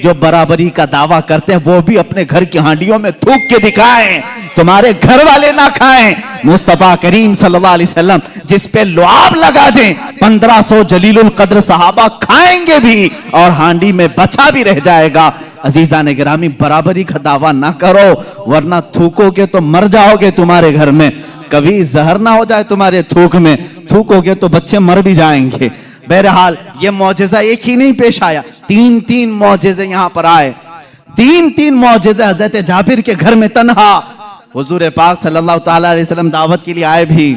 जो बराबरी का दावा करते हैं वो भी अपने घर की हांडियों में थूक के दिखाएं, तुम्हारे घर वाले ना खाएं। मुस्तफा करीम सल्लल्लाहु अलैहि वसल्लम जिस पे लुआब लगा दें, 1500 जलीलुल कद्र सहाबा खाएंगे भी और हांडी में बचा भी रह जाएगा। अजीजा ने गिरामी, बराबरी का दावा ना करो, वरना थूकोगे तो मर जाओगे तुम्हारे घर में। कभी जहर ना हो जाए तुम्हारे थूक में, थूकोगे तो बच्चे मर भी जाएंगे। बहरहाल ये मौजिज़ा एक ही नहीं पेश आया, 3-3 मौजिज़े यहाँ पर आए। 3-3 मौजिज़े हजरत जाबिर के घर में तन्हा। हुजूर पाक सल्लल्लाहु ताला अलैहि वसल्लम दावत के लिए आए भी।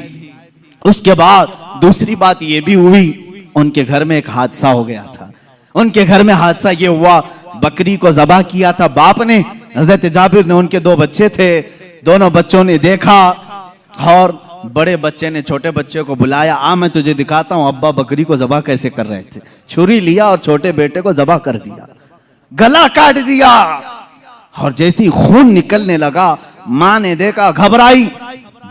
उसके बाद दूसरी बात ये भी हुई, उनके घर में एक हादसा हो गया था। उनके घर में हादसा ये हुआ, बकरी को ज़बह किया था बाप ने, हजरत जाबिर ने, उनके 2 बच्चे थे, दोनों बच्चों ने देखा और बड़े बच्चे ने छोटे बच्चे को बुलाया, आ मैं तुझे दिखाता हूं अब्बा बकरी को ज़बह कैसे कर रहे थे। छुरी लिया और छोटे बेटे को ज़बह कर दिया, गला काट दिया। और जैसी खून निकलने लगा, मां ने देखा, घबराई,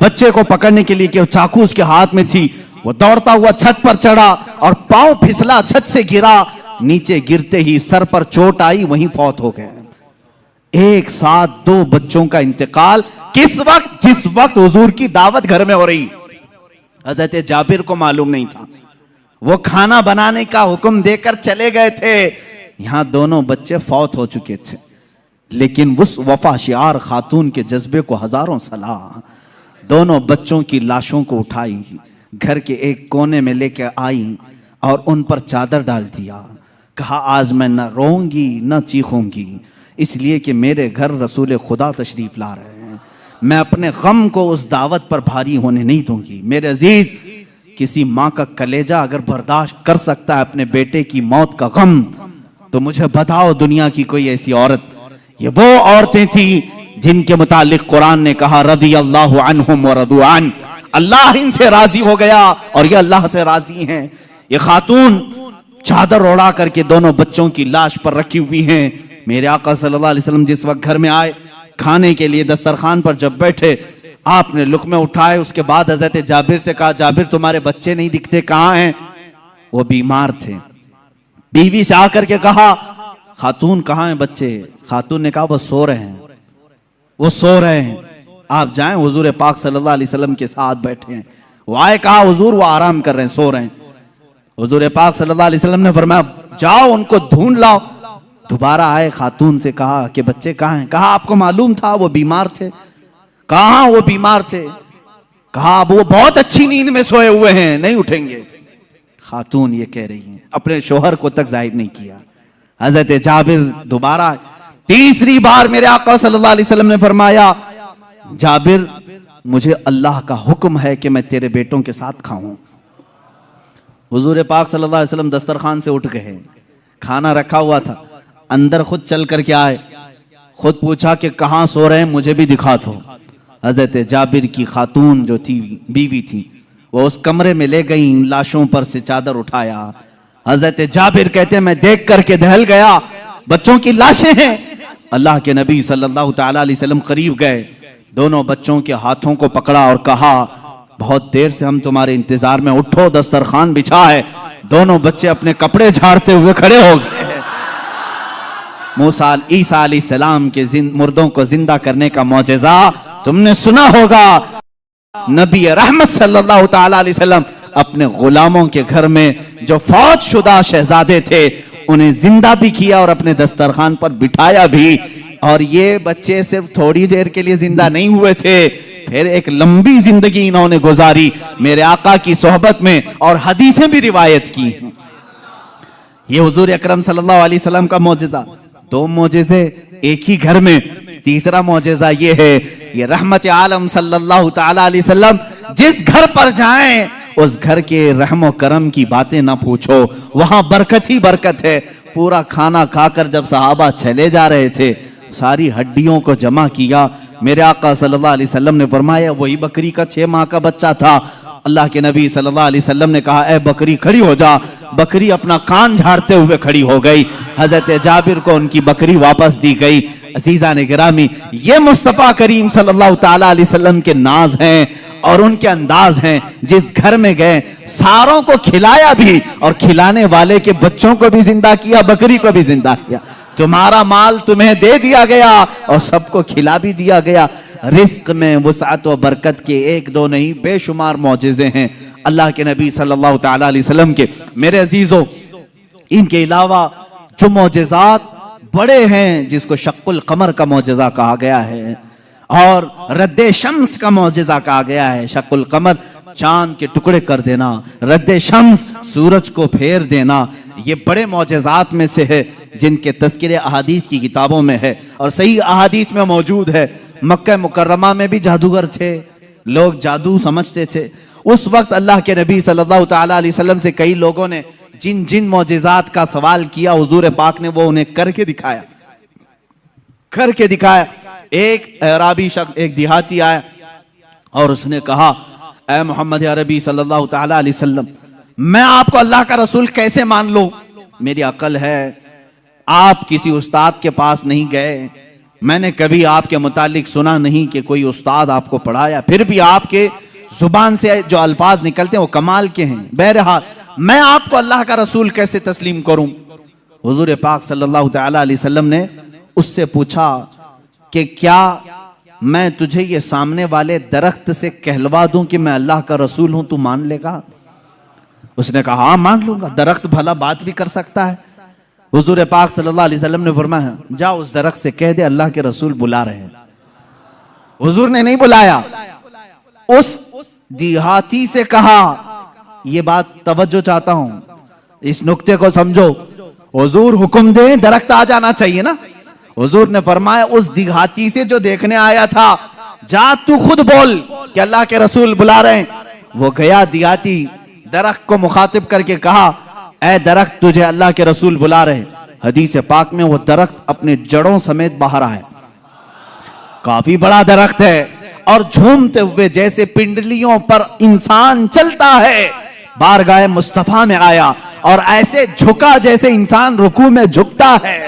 बच्चे को पकड़ने के लिए, कि चाकू उसके हाथ में थी। वो दौड़ता हुआ छत पर चढ़ा और पांव फिसला, छत से गिरा। नीचे गिरते ही सर पर चोट आई, वहीं फौत हो गए। एक साथ 2 बच्चों का इंतकाल किस वक्त? जिस वक्त हुजूर की दावत घर में हो रही। हजरत जाबिर को मालूम नहीं था, वो खाना बनाने का हुक्म देकर चले गए थे, यहां दोनों बच्चे फौत हो चुके थे। लेकिन उस वफाशियार खातून के जज्बे को हजारों सलाह। दोनों बच्चों की लाशों को उठाई, घर के एक कोने में लेकर आई और उन पर चादर डाल दिया, कहा आज मैं न रोऊंगी न चीखूंगी, इसलिए कि मेरे घर रसूल खुदा तशरीफ ला रहे हैं। मैं अपने गम को उस दावत पर भारी होने नहीं दूंगी। मेरे अजीज, किसी माँ का कलेजा अगर बर्दाश्त कर सकता है अपने बेटे की मौत का गम, तो मुझे बताओ दुनिया की कोई ऐसी औरत। ये वो औरतें थी जिनके मुतालिक कुरान ने कहा रदी अल्लाहु अन्हुम व रदू अन, अल्लाह इनसे राजी हो गया और ये अल्लाह से राजी हैं। ये खातून चादर ओढ़ा करके दोनों बच्चों की लाश पर रखी हुई हैं। मेरे आका सल्लल्लाहु अलैहि वसल्लम जिस वक्त घर में आए, खाने के लिए दस्तरखान पर जब बैठे, आपने लुक़मे उठाए। उसके बाद हजरत जाबिर से कहा, जाबिर तुम्हारे बच्चे नहीं दिखते, कहाँ हैं? वो बीमार थे। बीवी से आकर के कहा, खातून कहाँ हैं बच्चे? खातून ने कहा वो सो रहे हैं, वो सो रहे हैं, आप जाएं। हुजूर पाक सल्लल्लाहु अलैहि वसल्लम के साथ बैठे हैं। वो आए, कहा हुजूर वो आराम कर रहे हैं, सो रहे हैं। हुजूर पाक सल्लल्लाहु अलैहि वसल्लम ने फरमाया जाओ उनको ढूंढ लाओ। दोबारा आए, खातून से कहा कि बच्चे कहाँ हैं? कहा आपको मालूम था वो बीमार थे। कहाँ वो बीमार थे? कहा अब वो बहुत अच्छी नींद में सोए हुए हैं, नहीं उठेंगे। खातून ये कह रही हैं, अपने शोहर को तक जाहिर नहीं किया। हजरत जाबिर दोबारा, तीसरी बार मेरे आका सल्लल्लाहु अलैहि वसल्लम ने फरमाया जाबिर मुझे अल्लाह का हुक्म है कि मैं तेरे बेटों के साथ खाऊं। हुजूर पाक सल्लल्लाहु अलैहि वसल्लम दस्तरखान से उठ गए, खाना रखा हुआ था, अंदर खुद चल करके आए, खुद पूछा कि कहाँ सो रहे हैं, मुझे भी दिखा दो। हजरत जाबिर की खातून जो थी, बीवी थी, वो उस कमरे में ले गई, लाशों पर से चादर उठाया। हजरत जाबिर कहते हैं मैं देख करके दहल गया, बच्चों की लाशें हैं। अल्लाह के नबी सल्लल्लाहु ताला अलैहि वसल्लम करीब गए, दोनों बच्चों के हाथों को पकड़ा और कहा बहुत देर से हम तुम्हारे इंतजार में, उठो दस्तरखान बिछा है। दोनों बच्चे अपने कपड़े झाड़ते हुए खड़े हो गए। मूसा ईसा अलैहिस्सलाम के मुर्दों को जिंदा करने का मौजज़ा तुमने सुना होगा। नबी रहमत सल्लल्लाहु ताला अलैहि वसल्लम अपने गुलामों के घर में जो फौज शुदा शहजादे थे उन्हें जिंदा भी किया और अपने दस्तरखान पर बिठाया भी। और ये बच्चे सिर्फ थोड़ी देर के लिए जिंदा नहीं हुए थे, फिर एक लंबी जिंदगी इन्होंने गुजारी मेरे आका की सोहबत में, और हदीसें भी रिवायत की। ये हुजूर अकरम सल्लल्लाहु अलैहि वसल्लम का मौजज़ा। दो मौजज़े एक ही घर में। तीसरा मौजज़ा ये है, ये रहमत आलम सल्लल्लाहु ताला अलैहि वसल्लम जिस घर पर जाएं उस घर के रहमो करम की बातें ना पूछो, वहां बरकत ही बरकत है। पूरा खाना खाकर जब सहाबा चले जा रहे थे, सारी हड्डियों को जमा किया। मेरे आका सल्लल्लाहु अलैहि वसल्लम ने फरमाया वही बकरी का 6 माह का बच्चा था। अल्लाह के नबी सल्लल्लाहु अलैहि वसल्लम ने कहा ए बकरी खड़ी हो जा। बकरी अपना कान झाड़ते हुए खड़ी हो गई। हजरत जाबिर को उनकी बकरी वापस दी गई। अजीजा ने गिरामी, ये मुस्तफा करीम सल्लल्लाहु ताला अलैहि वसल्लम के नाज हैं और उनके अंदाज हैं। जिस घर में गए सारों को खिलाया भी और खिलाने वाले के बच्चों को भी जिंदा किया, बकरी को भी जिंदा किया। तुम्हारा माल तुम्हें दे दिया गया और सबको खिला भी दिया गया। रिस्क में वुसअत व बरकत के एक दो नहीं बेशुमार मौजज़े हैं अल्लाह के नबी सल्लल्लाहु ताला अलैहि वसल्लम के। मेरे अजीजों, इनके अलावा जो मौजज़ात बड़े हैं, जिसको शक्कुल कमर का मौजज़ा कहा गया है और रद्दे शम्स का मौजज़ा कहा गया है। शक्कुल कमर चांद के टुकड़े कर देना, रद्दे शम्स सूरज को फेर देना, ये बड़े मौजज़ात में से है जिनके तज़किरे अहादीस की किताबों में है और सही अहादीस में मौजूद है। मक्का मुकर्रमा में भी जादूगर थे, लोग जादू समझते थे। उस वक्त अल्लाह के नबी सल्लल्लाहु ताला अलैहि वसल्लम से कई लोगों ने जिन जिन मौजज़ात का सवाल किया, हुजूर पाक ने वो उन्हें करके दिखाया, करके दिखाया। एक अराबी शख्स, एक देहाती आया और उसने कहा ऐ मोहम्मद अरबी सल्लल्लाहु ताला अलैहि वसल्लम, मैं आपको अल्लाह का रसूल कैसे मान लूं? मेरी अकल है, आप किसी उस्ताद के पास नहीं गए, मैंने कभी आपके मुतालिक सुना नहीं कि कोई उस्ताद आपको पढ़ाया, फिर भी आपके जुबान से जो अल्फाज निकलते हैं वो कमाल के हैं। बहरहाल मैं आपको अल्लाह का रसूल कैसे तस्लीम करूं? हुजूर पाक सल्लल्लाहु ताला अलैहि वसल्लम ने उससे पूछा कि क्या मैं तुझे ये सामने वाले दरख्त से कहलवा दूं कि मैं अल्लाह का रसूल हूं, तू मान लेगा? उसने कहा हाँ मान लूंगा, दरख्त भला बात भी कर सकता है। हुजूर पाक सल्लल्लाहु अलैहि वसल्लम ने फरमाया जा उस दरख्त से कह दे अल्लाह के रसूल बुला रहे हैं। हुजूर ने नहीं बुलाया, उस देहाती से कहा, ये बात तवज्जो चाहता हूं, इस नुक्ते को समझो। हुजूर हुक्म दे, दरख्त आ जाना चाहिए ना। हुजूर ने फरमाया उस देहाती से जो देखने आया था, जा तू खुद बोल कि अल्लाह के रसूल बुला रहे हैं। वो गया देहाती, दरख्त को मुखातिब करके कहा, ऐ दरख्त तुझे अल्लाह के रसूल बुला रहे। हदीस पाक में वो दरख्त अपने जड़ों समेत बाहर आया, काफी बड़ा दरख्त है, और झूमते हुए जैसे पिंडलियों पर इंसान चलता है बारगाह मुस्तफा में आया, और ऐसे झुका जैसे इंसान रुकू में झुकता है।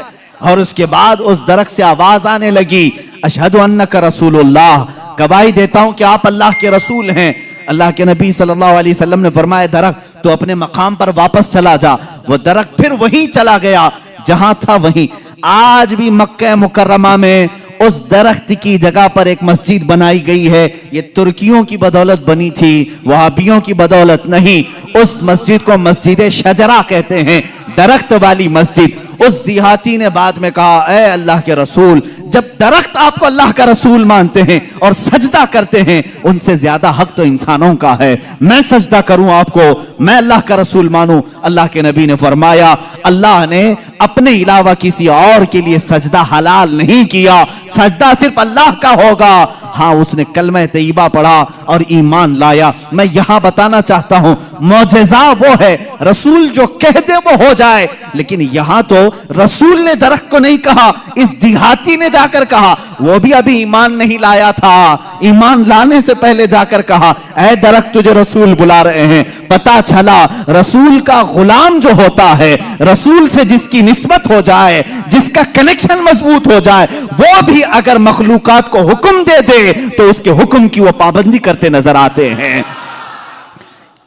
और उसके बाद उस दरख्त से आवाज आने लगी, अशहदु अन्नका रसूलुल्लाह, गवाही देता हूं कि आप अल्लाह के रसूल हैं। अल्लाह के नबी सल्लल्लाहु अलैहि वसल्लम ने फरमाया, दरख्त तो अपने मकाम पर वापस चला जा। वो दरख्त फिर वहीं चला गया जहां था वहीं। आज भी मक्का मुकर्रमा में उस दरख्त की जगह पर एक मस्जिद बनाई गई है। ये तुर्कियों की बदौलत बनी थी, वहाबियों की बदौलत नहीं। उस मस्जिद को मस्जिद शजरा कहते हैं, दरख्त वाली मस्जिद। उस देहाती ने बाद में कहा, ऐ अल्लाह के रसूल, जब दरख्त आपको अल्लाह का रसूल मानते हैं और सजदा करते हैं, उनसे ज्यादा हक तो इंसानों का है। मैं सजदा करूं आपको, मैं अल्लाह का रसूल मानूं। अल्लाह के नबी ने फरमाया, अल्लाह ने अपने अलावा किसी और के लिए सजदा हलाल नहीं किया, सजदा सिर्फ अल्लाह का होगा। हाँ, उसने कलमा तैयबा पढ़ा और ईमान लाया। मैं यहां बताना चाहता हूं, मौजज़ा वो है, रसूल जो कह दे वो हो जाए। लेकिन यहां तो रसूल ने दरख्त को नहीं कहा, इस देहाती ने जाकर कहा। वो भी अभी ईमान नहीं लाया था, ईमान लाने से पहले जाकर कहा, ऐ दरख्त तुझे रसूल बुला रहे हैं। पता चला रसूल का गुलाम जो होता है, रसूल से जिसकी निस्बत हो जाए, जिसका कनेक्शन मजबूत हो जाए, वो भी अगर मखलूकात को हुक्म दे दे तो उसके हुक्म की वो पाबंदी करते नजर आते हैं,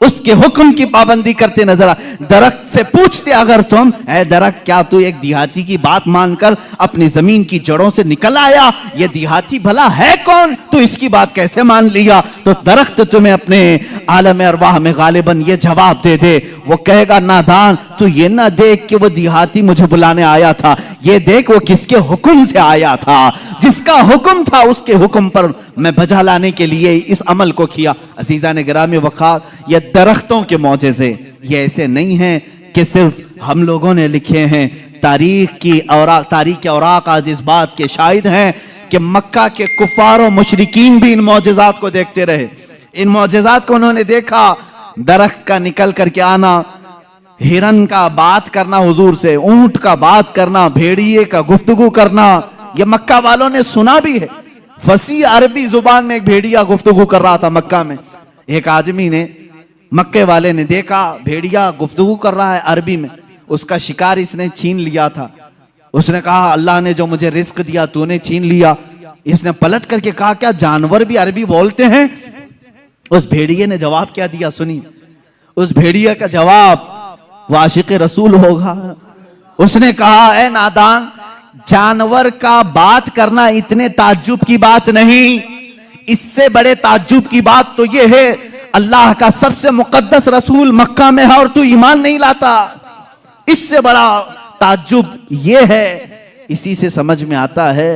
उसके हुक्म की पाबंदी करते नजर आ। दरख्त से पूछते अगर तुम, ऐ दरख्त क्या तू एक देहाती की बात मानकर अपनी जमीन की जड़ों से निकल आया? ये देहाती भला है कौन, तू इसकी बात कैसे मान लिया? तो दरख्त तुम्हें अपने आलम अरवाह में गालिबन ये जवाब दे दे। वो कहेगा, नादान, तू ये ना देख कि वो देहाती मुझे बुलाने आया था, ये देख वो किसके हुक्म से आया था। जिसका हुक्म था उसके हुक्म पर मैं बजा लाने के लिए इस अमल को किया। अजीजा ने गिरामी वक़ार, ये दरख्तों के मौजज़े ये ऐसे नहीं हैं कि सिर्फ हम लोगों ने लिखे हैं। तारीख की औराक आज इस बात के शाहिद हैं कि मक्का के कुफार और मुशरिकीन भी इन मौजज़ात को देखते रहे। इन मौजज़ात को उन्होंने देखा, दरख्त का निकल करके आना, हिरन का बात करना हुजूर से, ऊंट का बात करना, भेड़िए का गुफ्तगू करना, ये मक्का वालों ने सुना भी है। फसी अरबी जुबान में एक भेड़िया गुफ्तगू कर रहा था मक्का में। एक आदमी ने, मक्के वाले ने देखा भेड़िया गुफ्तगू कर रहा है अरबी में, उसका शिकार इसने छीन लिया था। उसने कहा, अल्लाह ने जो मुझे रिस्क दिया तूने छीन लिया। इसने पलट करके कहा, क्या जानवर भी अरबी बोलते हैं? उस भेड़िए ने जवाब क्या दिया सुनी। उस भेड़िए का जवाब वो आशिक रसूल होगा। उसने कहा, ए नादान, जानवर का बात करना इतने ताज्जुब की बात नहीं, इससे बड़े ताज्जुब की बात तो यह है, अल्लाह का सबसे मुकद्दस रसूल मक्का में है और तू ईमान नहीं लाता। इससे बड़ा ताज्जुब यह है। इसी से समझ में आता है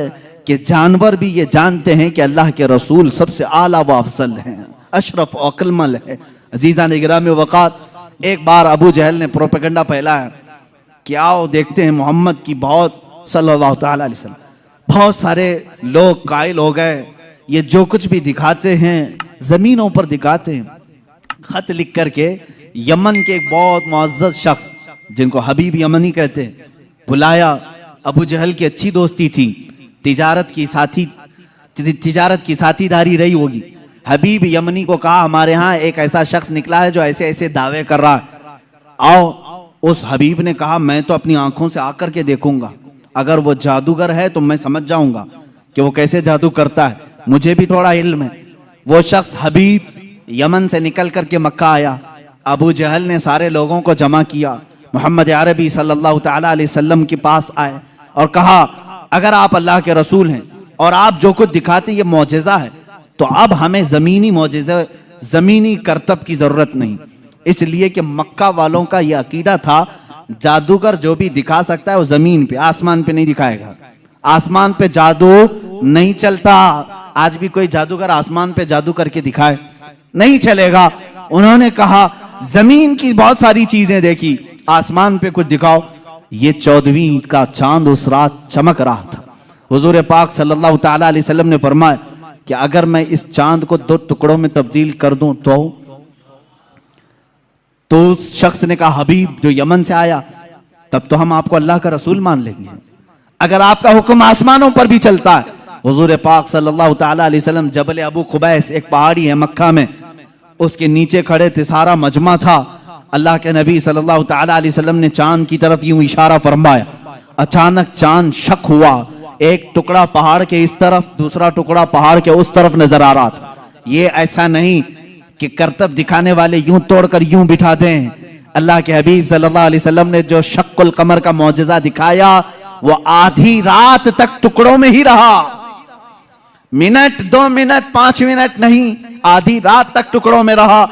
कि जानवर भी ये जानते हैं कि अल्लाह के रसूल सबसे आला व अफजल हैं, अशरफ और अकलमल है। अजीजा ने गिरामी वक़ार, एक बार अबू जहल ने प्रोपेगेंडा फैलाया कि आओ देखते हैं मोहम्मद की बहुत सल्लल्लाहु तआला अलैहि वसल्लम, बहुत सारे लोग कायल हो गए, ये जो कुछ भी दिखाते हैं जमीनों पर दिखाते हैं। खत लिख करके यमन के एक बहुत मुअज़्ज़ज़ शख्स जिनको हबीब यमनी कहते हैं, बुलाया। अबू जहल की अच्छी दोस्ती थी, तिजारत की साथीदारी रही होगी। हबीब यमनी को कहा, हमारे यहाँ एक ऐसा शख्स निकला है जो ऐसे ऐसे दावे कर रहा है, आओ। उस हबीब ने कहा, मैं तो अपनी आंखों से आकर के देखूंगा, अगर वो जादूगर है तो मैं समझ जाऊंगा कि वो कैसे जादू करता है, मुझे भी थोड़ा इल्म है। वो शख्स हबीब यमन से निकल करके मक्का आया। अबू जहल ने सारे लोगों को जमा किया, मोहम्मद अरबी सल्लल्लाहु तआला अलैहि वसल्लम के पास आए और कहा, अगर आप अल्लाह के रसूल हैं और आप जो कुछ दिखाते ये मौजज़ा है, तो अब हमें ज़मीनी मौजज़ा, ज़मीनी करतब की ज़रूरत नहीं। इसलिए कि मक्का वालों का ये अकीदा था, जादूगर जो भी दिखा सकता है वो ज़मीन पे, आसमान पे नहीं दिखाएगा। आसमान पे जादू नहीं चलता। आज भी कोई जादूगर आसमान पे जादू करके दिखाए, नहीं चलेगा। उन्होंने कहा, ज़मीन की बहुत सारी चीज़ें देखी, आसमान पे कुछ दिखाओ। ये 14वीं ईद का चांद उस रात चमक रहा था। हुजूर पाक सल्लल्लाहु ताला अलैहि वसल्लम ने फरमाया कि अगर मैं इस चांद को 2 टुकड़ों में तब्दील कर दूं तो उस शख्स ने कहा, हबीब जो यमन से आया, तब तो हम आपको अल्लाह का रसूल मान लेंगे। अगर आपका हुक्म आसमानों पर भी चलता है। हुजूर पाक सल्लल्लाहु ताला अलैहि वसल्लम जबल अबू कुबैस, एक पहाड़ी है मक्का में, उसके नीचे खड़े थे, सारा मजमा था। अल्लाह के नबी सल्लल्लाहु ताला अलैहि वसल्लम ने चांद की तरफ यूं इशारा फरमाया। अचानक चांद शक हुआ, एक टुकड़ा पहाड़ के इस तरफ, दूसरा टुकड़ा पहाड़ के उस तरफ नजर आ रहा था। ये ऐसा नहीं कि करतब दिखाने वाले यूं तोड़कर यूं बिठा दें। अल्लाह के हबीब सल्लल्लाहु अलैहि वसल्लम ने जो शक्कुल कमर का मौजज़ा दिखाया, वो आधी रात तक टुकड़ों में ही रहा। मिनट, 2 मिनट, 5 मिनट नहीं, आधी रात तक टुकड़ों में रहा।